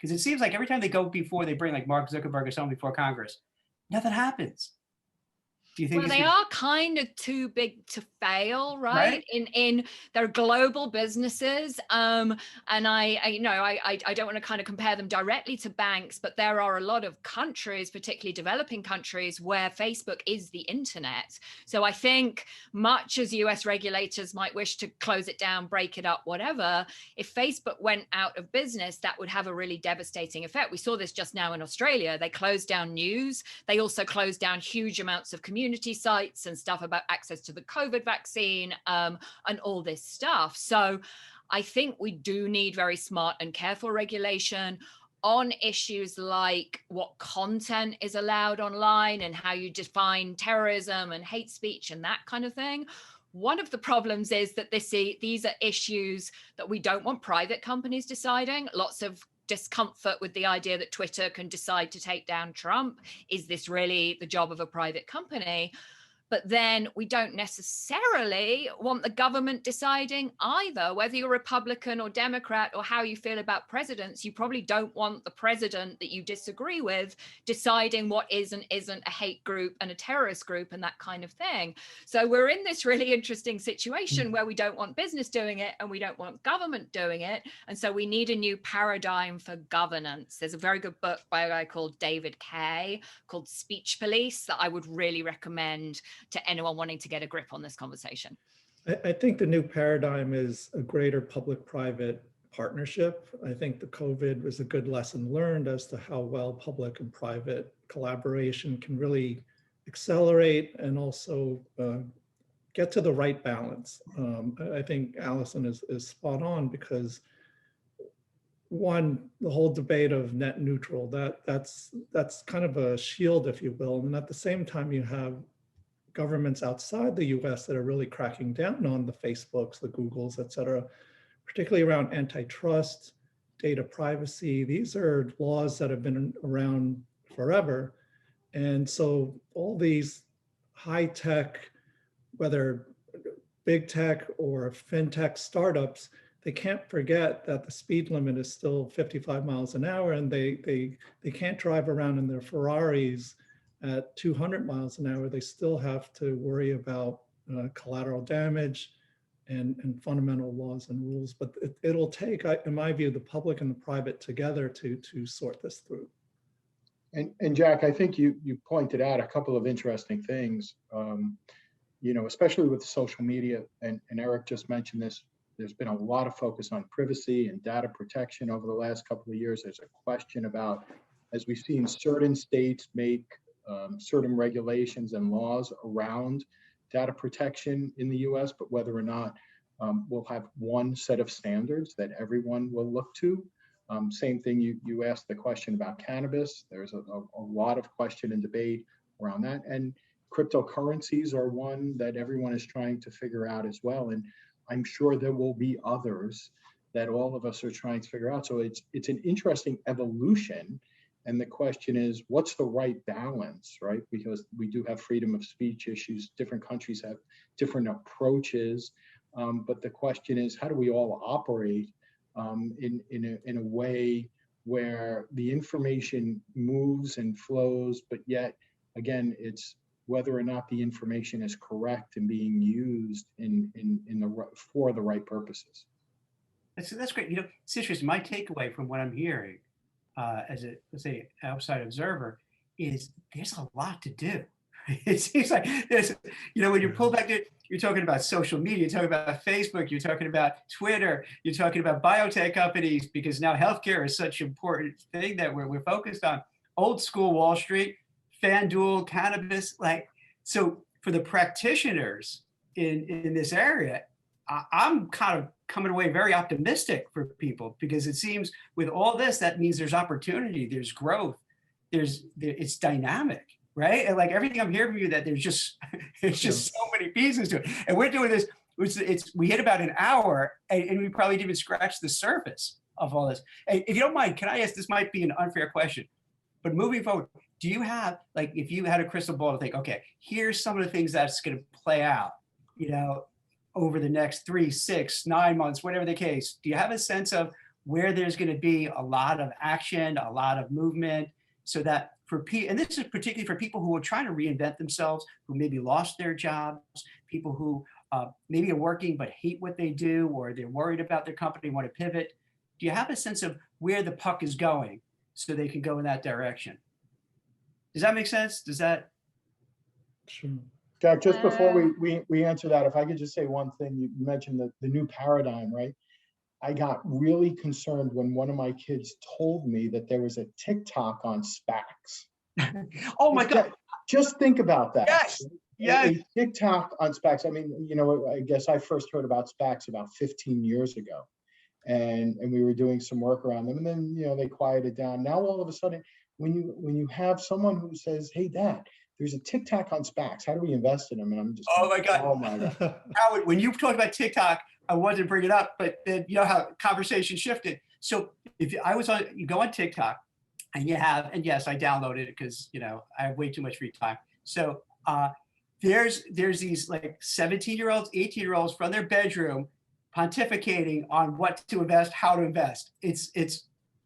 Speaker 2: it seems like every time they go before, they bring like Mark Zuckerberg or someone before Congress, nothing happens. Do you think?
Speaker 4: Well, they are kind of too big to fail, right?
Speaker 2: Right?
Speaker 4: In they're global businesses, and I don't want to kind of compare them directly to banks, but there are a lot of countries, particularly developing countries, where Facebook is the internet. So I think, much as US regulators might wish to close it down, break it up, whatever, if Facebook went out of business, that would have a really devastating effect. We saw this just now in Australia. They closed down news. They also closed down huge amounts of community sites and stuff about access to the COVID vaccine, and all this stuff. So I think we do need very smart and careful regulation on issues like what content is allowed online and how you define terrorism and hate speech and that kind of thing. One of the problems is that these are issues that we don't want private companies deciding. Lots of discomfort with the idea that Twitter can decide to take down Trump. Is this really the job of a private company? But then we don't necessarily want the government deciding either, whether you're Republican or Democrat or how you feel about presidents. You probably don't want the president that you disagree with deciding what is and isn't a hate group and a terrorist group and that kind of thing. So we're in this really interesting situation where we don't want business doing it and we don't want government doing it. And so we need a new paradigm for governance. There's a very good book by a guy called David Kay called Speech Police that I would really recommend to anyone wanting to get a grip on this conversation.
Speaker 3: I think the new paradigm is a greater public-private partnership. I think the COVID was a good lesson learned as to how well public and private collaboration can really accelerate and also get to the right balance. I think Alison is spot on, because one, the whole debate of net neutral, that's kind of a shield, if you will. And at the same time, you have governments outside the US that are really cracking down on the Facebooks, the Googles, et cetera, particularly around antitrust, data privacy. These are laws that have been around forever. And so all these high tech, whether big tech or fintech startups, they can't forget that the speed limit is still 55 miles an hour, and they can't drive around in their Ferraris at 200 miles an hour. They still have to worry about collateral damage and fundamental laws and rules. But it'll take, in my view, the public and the private together to sort this through.
Speaker 5: And Jack, I think you pointed out a couple of interesting things, especially with social media, and Eric just mentioned this. There's been a lot of focus on privacy and data protection over the last couple of years. There's a question about, as we've seen certain states make certain regulations and laws around data protection in the US, but whether or not we'll have one set of standards that everyone will look to. Same thing, you asked the question about cannabis. There's a lot of question and debate around that. And cryptocurrencies are one that everyone is trying to figure out as well. And I'm sure there will be others that all of us are trying to figure out. So it's an interesting evolution. And the question is, what's the right balance, right? Because we do have freedom of speech issues. Different countries have different approaches. But the question is, how do we all operate in a way where the information moves and flows, but yet, again, it's whether or not the information is correct and being used for the right purposes.
Speaker 2: That's great. It's interesting. My takeaway from what I'm hearing as a, let's say, outside observer is there's a lot to do. It seems like there's, when you pull back, you're talking about social media, you're talking about Facebook, you're talking about Twitter, you're talking about biotech companies, because now healthcare is such an important thing that we're focused on. Old school Wall Street, FanDuel, cannabis, so for the practitioners in this area, I'm kind of coming away very optimistic for people, because it seems with all this, that means there's opportunity, there's growth, it's dynamic, right? And everything I'm hearing from you, that there's just so many pieces to it. And we're doing this, we hit about an hour, and we probably didn't even scratch the surface of all this. And if you don't mind, can I ask, this might be an unfair question, but moving forward, do you have, if you had a crystal ball to think, okay, here's some of the things that's going to play out, over the next 3, 6, 9 months, whatever the case, do you have a sense of where there's going to be a lot of action, a lot of movement, so that and this is particularly for people who are trying to reinvent themselves, who maybe lost their jobs, people who maybe are working but hate what they do, or they're worried about their company, want to pivot. Do you have a sense of where the puck is going so they can go in that direction? Does that make sense? Does that?
Speaker 3: Sure.
Speaker 5: Jack, just before we answer that, if I could just say one thing, you mentioned the new paradigm, right? I got really concerned when one of my kids told me that there was a TikTok on SPACs.
Speaker 2: Oh my God.
Speaker 5: Just think about that.
Speaker 2: Yes. Yes.
Speaker 5: A TikTok on SPACs. I mean, I guess I first heard about SPACs about 15 years ago. And we were doing some work around them. And then, they quieted down. Now, all of a sudden, when you have someone who says, hey, Dad, there's a TikTok on SPACs, how do we invest in them? And I'm just,
Speaker 2: oh my God.
Speaker 5: Oh my God.
Speaker 2: Howard, when you talk about TikTok, I wanted to bring it up, but then you know how conversation shifted. So if you go on TikTok and yes, I downloaded it because, I have way too much free time. So there's these like 17-year-olds, 18-year-olds from their bedroom pontificating on what to invest, how to invest. It's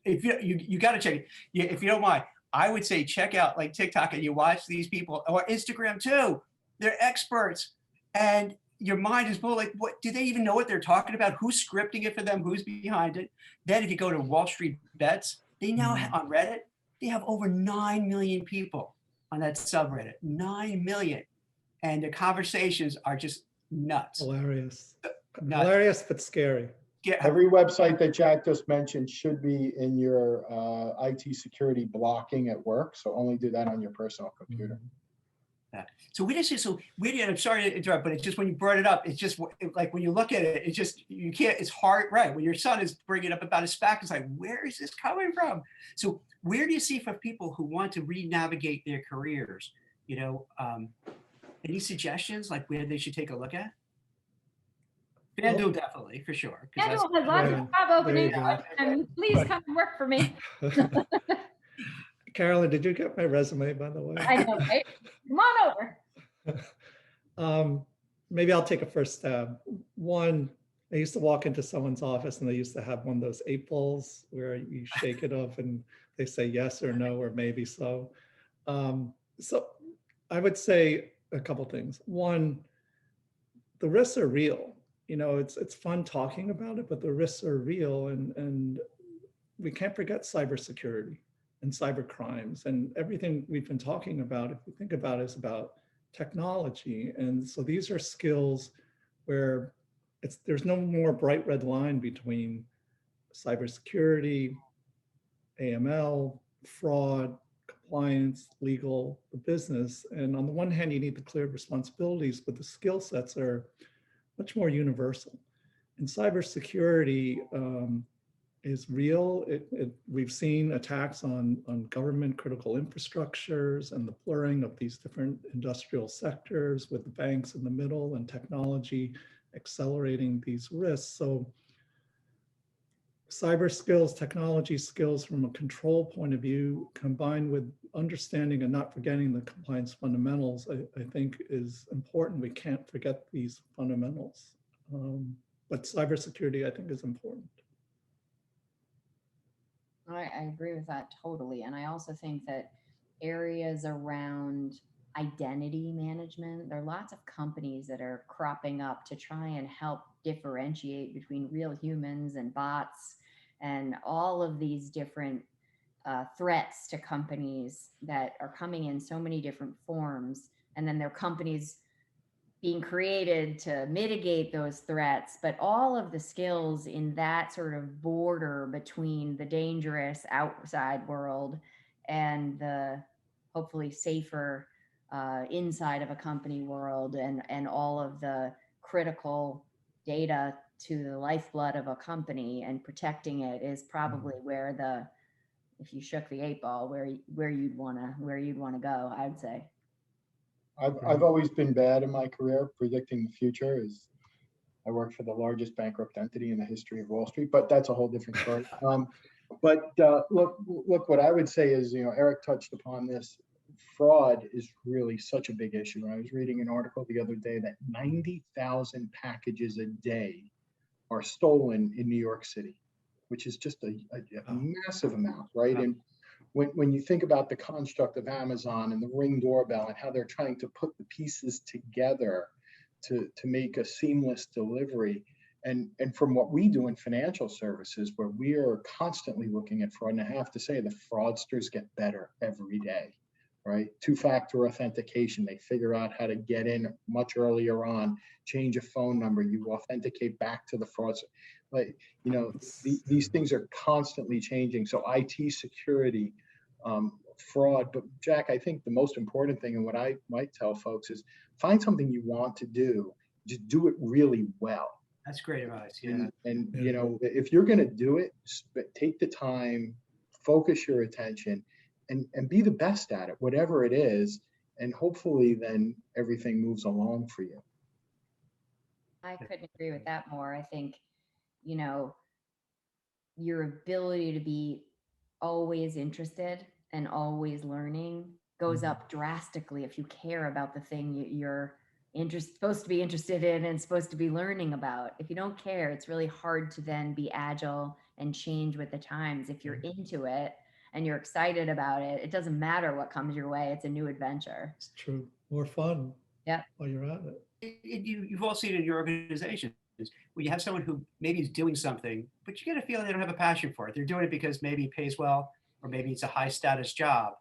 Speaker 2: if you got to check it. If you don't mind, I would say check out like TikTok and you watch these people, or Instagram too. They're experts, and your mind is blown. Like, what do they even know what they're talking about? Who's scripting it for them? Who's behind it? Then if you go to Wall Street Bets, they now on Reddit, they have over 9 million people on that subreddit. 9 million, and the conversations are just nuts.
Speaker 3: Hilarious.
Speaker 2: Nuts.
Speaker 3: Hilarious, but scary.
Speaker 5: Yeah. Every website that Jack just mentioned should be in your IT security blocking at work. So only do that on your personal computer.
Speaker 2: So I'm sorry to interrupt, but it's just when you brought it up, it's just like when you look at it, it's just, you can't, it's hard, right? When your son is bringing up about his SPAC, it's like, where is this coming from? So where do you see for people who want to re-navigate their careers, any suggestions like where they should take a look at? FanDuel definitely, for sure.
Speaker 6: FanDuel has lots of job openings. Please come and work for me.
Speaker 3: Carolyn, did you get my resume, by the way?
Speaker 6: I know, right? Come on over.
Speaker 3: Maybe I'll take a first stab. One, I used to walk into someone's office and they used to have one of those 8 balls where you shake it up and they say yes or no or maybe so. So I would say a couple things. One, the risks are real. It's fun talking about it, but the risks are real, and we can't forget cybersecurity and cyber crimes, and everything we've been talking about, if you think about it, is about technology. And so these are skills where there's no more bright red line between cybersecurity, AML, fraud, compliance, legal, the business. And on the one hand, you need the clear responsibilities, but the skill sets are much more universal. And cybersecurity is real. We've seen attacks on government critical infrastructures and the blurring of these different industrial sectors with the banks in the middle and technology accelerating these risks. So cyber skills, technology skills from a control point of view, combined with understanding and not forgetting the compliance fundamentals, I think is important. We can't forget these fundamentals. But cybersecurity, I think, is important.
Speaker 6: I agree with that totally. And I also think that areas around identity management, there are lots of companies that are cropping up to try and help differentiate between real humans and bots and all of these different threats to companies that are coming in so many different forms. And then there are companies being created to mitigate those threats, but all of the skills in that sort of border between the dangerous outside world and the hopefully safer inside of a company world, and all of the critical data to the lifeblood of a company and protecting it is probably where if you shook the 8 ball, where you'd want to go, I'd say.
Speaker 5: I've always been bad in my career predicting the future. I worked for the largest bankrupt entity in the history of Wall Street, but that's a whole different story. Look, what I would say is, Eric touched upon this. Fraud is really such a big issue. I was reading an article the other day that 90,000 packages a day are stolen in New York City, which is just a massive amount, right? And when you think about the construct of Amazon and the Ring doorbell and how they're trying to put the pieces together to make a seamless delivery, and from what we do in financial services, where we are constantly looking at fraud, and I have to say the fraudsters get better every day, right? Two-factor authentication, they figure out how to get in much earlier on, change a phone number, you authenticate back to the fraudster. Like, you know, these things are constantly changing. So IT security, fraud. But Jack, I think the most important thing, and what I might tell folks, is find something you want to do, just do it really well.
Speaker 2: That's great advice. Yeah.
Speaker 5: And you know, if you're going to do it, take the time, focus your attention, and be the best at it, whatever it is. And hopefully then everything moves along for you.
Speaker 6: I couldn't agree with that more. I think, you know, your ability to be always interested and always learning goes up drastically if you care about the thing you're supposed to be interested in and supposed to be learning about. If you don't care, it's really hard to then be agile and change with the times. If you're into it and you're excited about it, it doesn't matter what comes your way. It's a new adventure.
Speaker 3: It's true. More fun.
Speaker 6: Yeah.
Speaker 3: While you're at it.
Speaker 2: You've all seen it in your organizations where you have someone who maybe is doing something, but you get a feeling they don't have a passion for it. They're doing it because maybe it pays well, or maybe it's a high status job.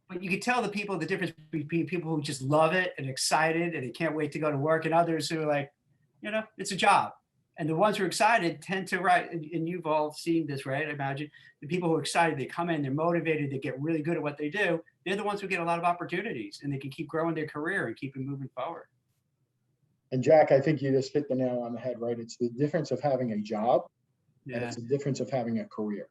Speaker 2: But you can tell the difference between people who just love it and excited and they can't wait to go to work, and others who are like, you know, it's a job. And the ones who are excited tend to write, and you've all seen this, right? I imagine the people who are excited, they come in, they're motivated, they get really good at what they do. They're the ones who get a lot of opportunities, and they can keep growing their career and keep it moving forward.
Speaker 5: And Jack, I think you just hit the nail on the head, right? It's the difference of having a job, and it's the difference of having a career.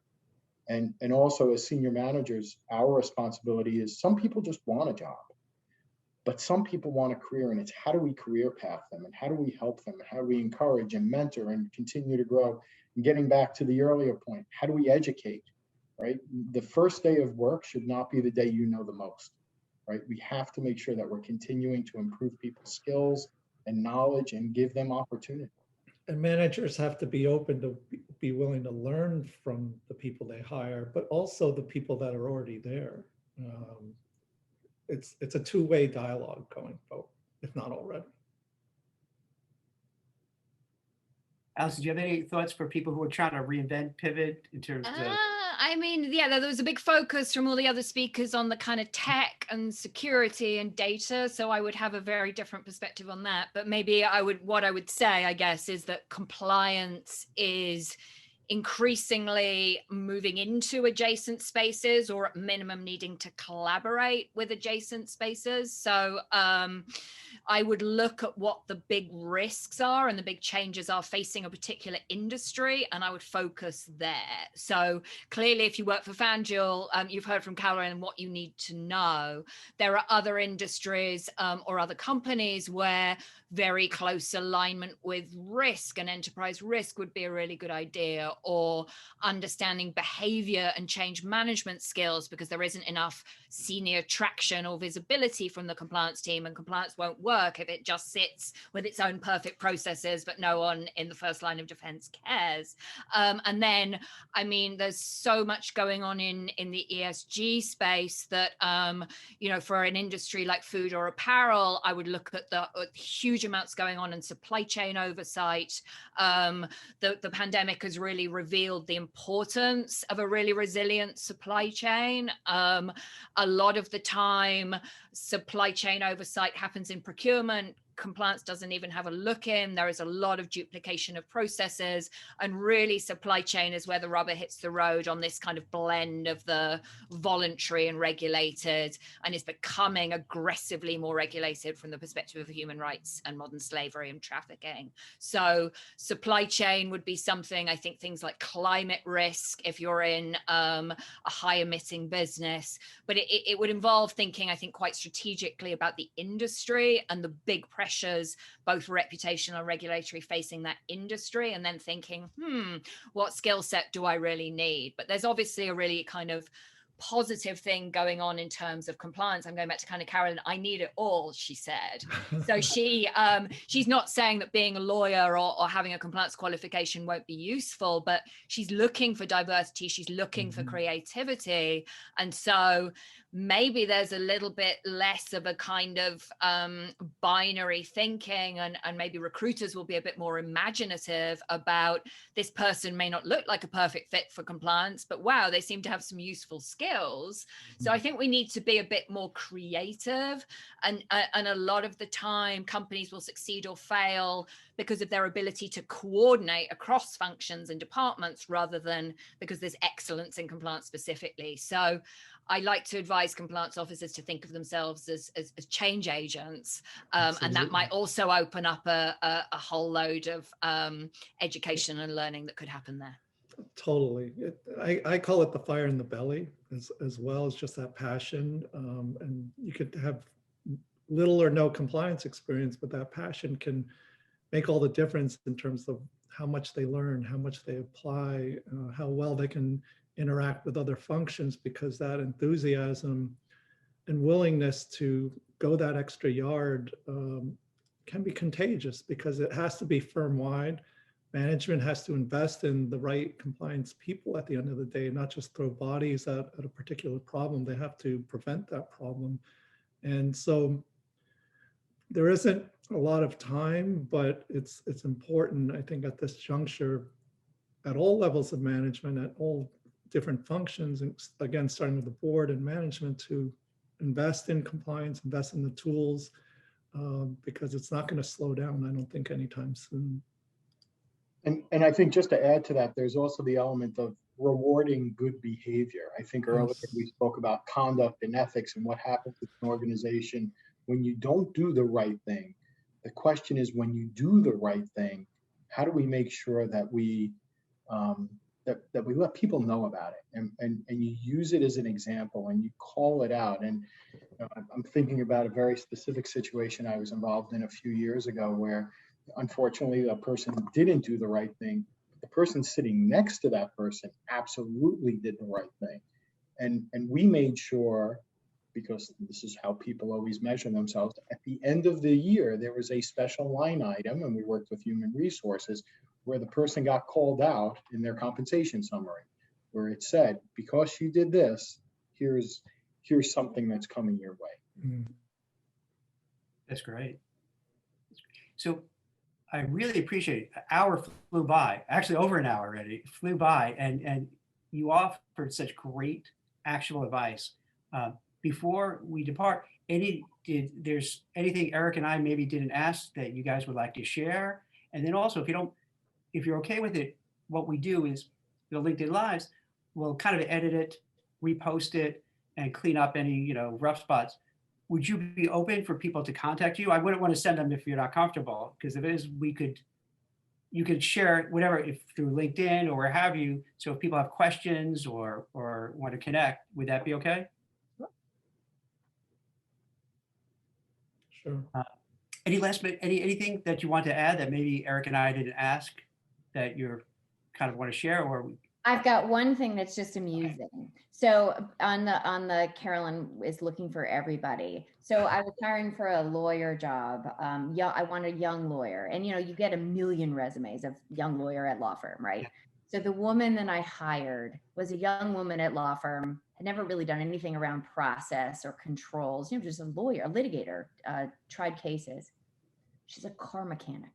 Speaker 5: And also as senior managers, our responsibility is some people just want a job, but some people want a career, and it's how do we career path them, and how do we help them, and how do we encourage and mentor and continue to grow? And getting back to the earlier point, how do we educate, right? The first day of work should not be the day you know the most, right? We have to make sure that we're continuing to improve people's skills and knowledge and give them opportunity.
Speaker 3: And managers have to be open to be willing to learn from the people they hire, but also the people that are already there. It's a two-way dialogue going forward, if not already.
Speaker 2: Alison, do you have any thoughts for people who are trying to reinvent, pivot in terms of?
Speaker 4: I mean, yeah, there was a big focus from all the other speakers on the kind of tech and security and data. So I would have a very different perspective on that. But maybe what I would say, I guess, is that compliance is increasingly moving into adjacent spaces, or at minimum needing to collaborate with adjacent spaces. So I would look at what the big risks are and the big changes are facing a particular industry, and I would focus there. So clearly, if you work for FanDuel, you've heard from Carolyn what you need to know. There are other industries or other companies where very close alignment with risk and enterprise risk would be a really good idea, or understanding behavior and change management skills, because there isn't enough senior traction or visibility from the compliance team, and compliance won't work if it just sits with its own perfect processes, but no one in the first line of defense cares. And then, I mean, there's so much going on in the ESG space that, you know, for an industry like food or apparel, I would look at the huge amounts going on in supply chain oversight. The pandemic has really revealed the importance of a really resilient supply chain. A lot of the time, supply chain oversight happens in procurement. Compliance doesn't even have a look in. There is a lot of duplication of processes, and really supply chain is where the rubber hits the road on this kind of blend of the voluntary and regulated, and is becoming aggressively more regulated from the perspective of human rights and modern slavery and trafficking. So supply chain would be something. I think things like climate risk, if you're in a high emitting business, but it would involve thinking, I think, quite strategically about the industry and the big pressures, both reputational and regulatory, facing that industry, and then thinking, what skill set do I really need? But there's obviously a really kind of positive thing going on in terms of compliance. I'm going back to kind of Carolyn. I need it all, she said. So she's not saying that being a lawyer or having a compliance qualification won't be useful, but she's looking for diversity. She's looking for creativity. And so maybe there's a little bit less of a kind of binary thinking, and maybe recruiters will be a bit more imaginative about this person may not look like a perfect fit for compliance, but wow, they seem to have some useful skills. So I think we need to be a bit more creative, and a lot of the time companies will succeed or fail because of their ability to coordinate across functions and departments rather than because there's excellence in compliance specifically. So I like to advise compliance officers to think of themselves as change agents, and that might also open up a whole load of education and learning that could happen there.
Speaker 3: Totally. I call it the fire in the belly as well as just that passion. And you could have little or no compliance experience, but that passion can make all the difference in terms of how much they learn, how much they apply, how well they can interact with other functions, because that enthusiasm and willingness to go that extra yard can be contagious, because it has to be firm-wide. Management has to invest in the right compliance people at the end of the day, not just throw bodies at a particular problem. They have to prevent that problem. And so there isn't a lot of time, but it's important, I think, at this juncture, at all levels of management, at all different functions, and again, starting with the board and management, to invest in compliance, invest in the tools, because it's not going to slow down, I don't think, anytime soon.
Speaker 5: And I think, just to add to that, there's also the element of rewarding good behavior. I think earlier we spoke about conduct and ethics and what happens with an organization when you don't do the right thing. The question is, when you do the right thing, how do we make sure that we that we let people know about it, and you use it as an example and you call it out. And I'm thinking about a very specific situation I was involved in a few years ago, where unfortunately a person didn't do the right thing. The person sitting next to that person absolutely did the right thing. And we made sure, because this is how people always measure themselves, at the end of the year, there was a special line item, and we worked with human resources, where the person got called out in their compensation summary, where it said, because you did this, here's something that's coming your way.
Speaker 2: That's great. So I really appreciate it. An hour flew by, actually over an hour already, flew by, and you offered such great actual advice. Before we depart, there's anything Eric and I maybe didn't ask that you guys would like to share? And then also, if you're okay with it, what we do is the LinkedIn Lives, we'll kind of edit it, repost it, and clean up any rough spots. Would you be open for people to contact you? I wouldn't want to send them if you're not comfortable, because if it is, you could share whatever, if through LinkedIn or where have you. So if people have questions or want to connect, would that be okay?
Speaker 3: Sure.
Speaker 2: Anything that you want to add that maybe Eric and I didn't ask that you're kind of want to share? Or
Speaker 6: I've got one thing that's just amusing. Okay. So on the Carolyn is looking for everybody. So I was hiring for a lawyer job. I wanted a young lawyer, and you get a million resumes of young lawyer at law firm, right? So the woman that I hired was a young woman at law firm, had never really done anything around process or controls, just a lawyer, a litigator, tried cases. She's a car mechanic.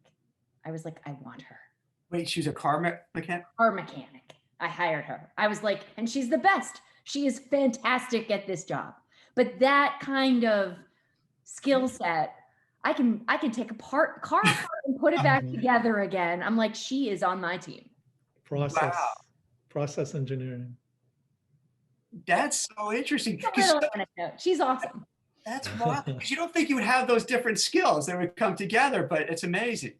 Speaker 6: I was like, I want her.
Speaker 2: Wait, she's a car mechanic?
Speaker 6: Car mechanic. I hired her. I was like, and she's the best. She is fantastic at this job. But that kind of skill set, I can take car apart and put it back together again. I'm like, she is on my team.
Speaker 3: Process engineering.
Speaker 2: That's so interesting.
Speaker 6: She's awesome.
Speaker 2: That's wild. Because you don't think you would have those different skills that would come together, but it's amazing.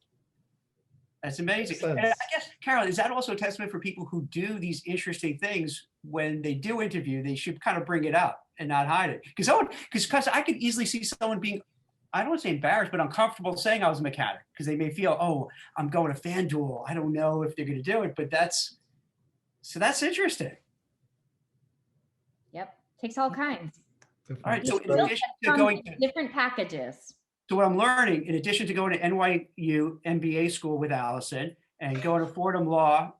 Speaker 2: That's amazing. And I guess, Carolyn, is that also a testament for people who do these interesting things? When they do interview, they should kind of bring it up and not hide it. Because I could easily see someone being, I don't want to say embarrassed, but uncomfortable saying I was a mechanic, because they may feel, oh, I'm going to FanDuel. I don't know if they're going to do it, but that's interesting.
Speaker 6: Yep. Takes all kinds.
Speaker 2: All right, so in
Speaker 6: Skill
Speaker 2: addition
Speaker 6: sets
Speaker 2: to
Speaker 6: come
Speaker 2: going
Speaker 6: in
Speaker 2: to,
Speaker 6: different packages.
Speaker 2: so what I'm learning, in addition to going to NYU MBA school with Allison and going to Fordham Law,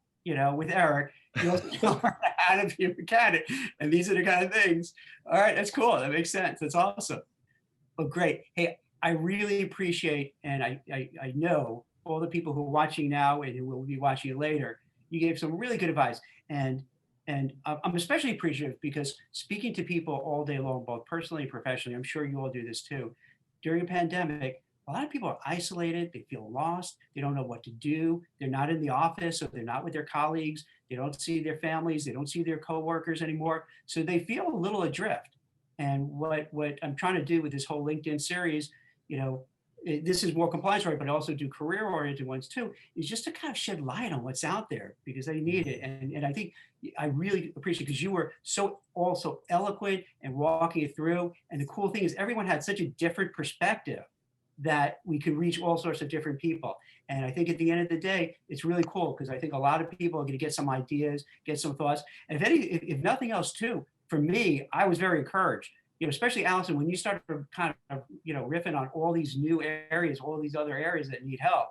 Speaker 2: with Eric, you also learn how to be a mechanic. And these are the kind of things. All right, that's cool. That makes sense. That's awesome. Well, great. Hey, I really appreciate, and I know all the people who are watching now and who will be watching later, you gave some really good advice. And I'm especially appreciative because speaking to people all day long, both personally and professionally, I'm sure you all do this too. During a pandemic, a lot of people are isolated. They feel lost. They don't know what to do. They're not in the office, or they're not with their colleagues. They don't see their families. They don't see their coworkers anymore. So they feel a little adrift. And what I'm trying to do with this whole LinkedIn series, this is more compliance right, but I also do career-oriented ones too, is just to kind of shed light on what's out there because they need it. And I think I really appreciate because you were so also eloquent and walking it through. And the cool thing is everyone had such a different perspective that we could reach all sorts of different people. And I think at the end of the day, it's really cool because I think a lot of people are going to get some ideas, get some thoughts. And if nothing else too, for me, I was very encouraged, especially Alison, when you started kind of, riffing on all these new areas, all these other areas that need help.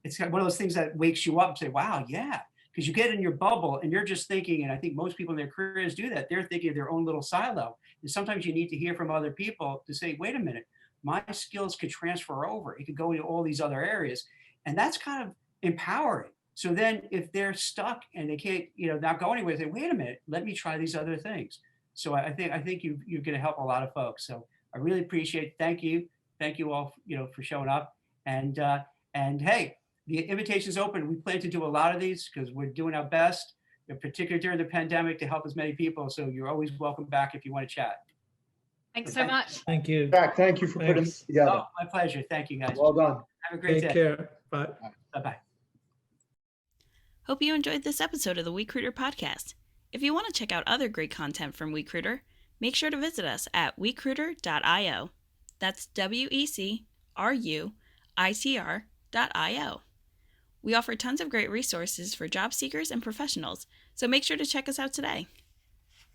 Speaker 2: It's kind of one of those things that wakes you up and say, wow, yeah, because you get in your bubble and you're just thinking, and I think most people in their careers do that. They're thinking of their own little silo. And sometimes you need to hear from other people to say, wait a minute, my skills could transfer over. It could go into all these other areas. And that's kind of empowering. So then if they're stuck and they can't, not go anywhere, they say, wait a minute, let me try these other things. So I think you're going to help a lot of folks. So I really appreciate it. Thank you all, for showing up. And hey, the invitation's open. We plan to do a lot of these because we're doing our best, particularly during the pandemic, to help as many people. So you're always welcome back if you want to chat.
Speaker 4: Thanks so much.
Speaker 3: Thank you.
Speaker 5: Jack, thank you for putting this together.
Speaker 2: Oh, my pleasure. Thank you, guys.
Speaker 5: Well done.
Speaker 2: Have a great
Speaker 3: Take
Speaker 2: day.
Speaker 3: care. Bye.
Speaker 2: Bye-bye.
Speaker 1: Hope you enjoyed this episode of the WeCruiter podcast. If you want to check out other great content from WeCruiter, make sure to visit us at wecruiter.io. That's WECRUITR.io. We offer tons of great resources for job seekers and professionals, so make sure to check us out today.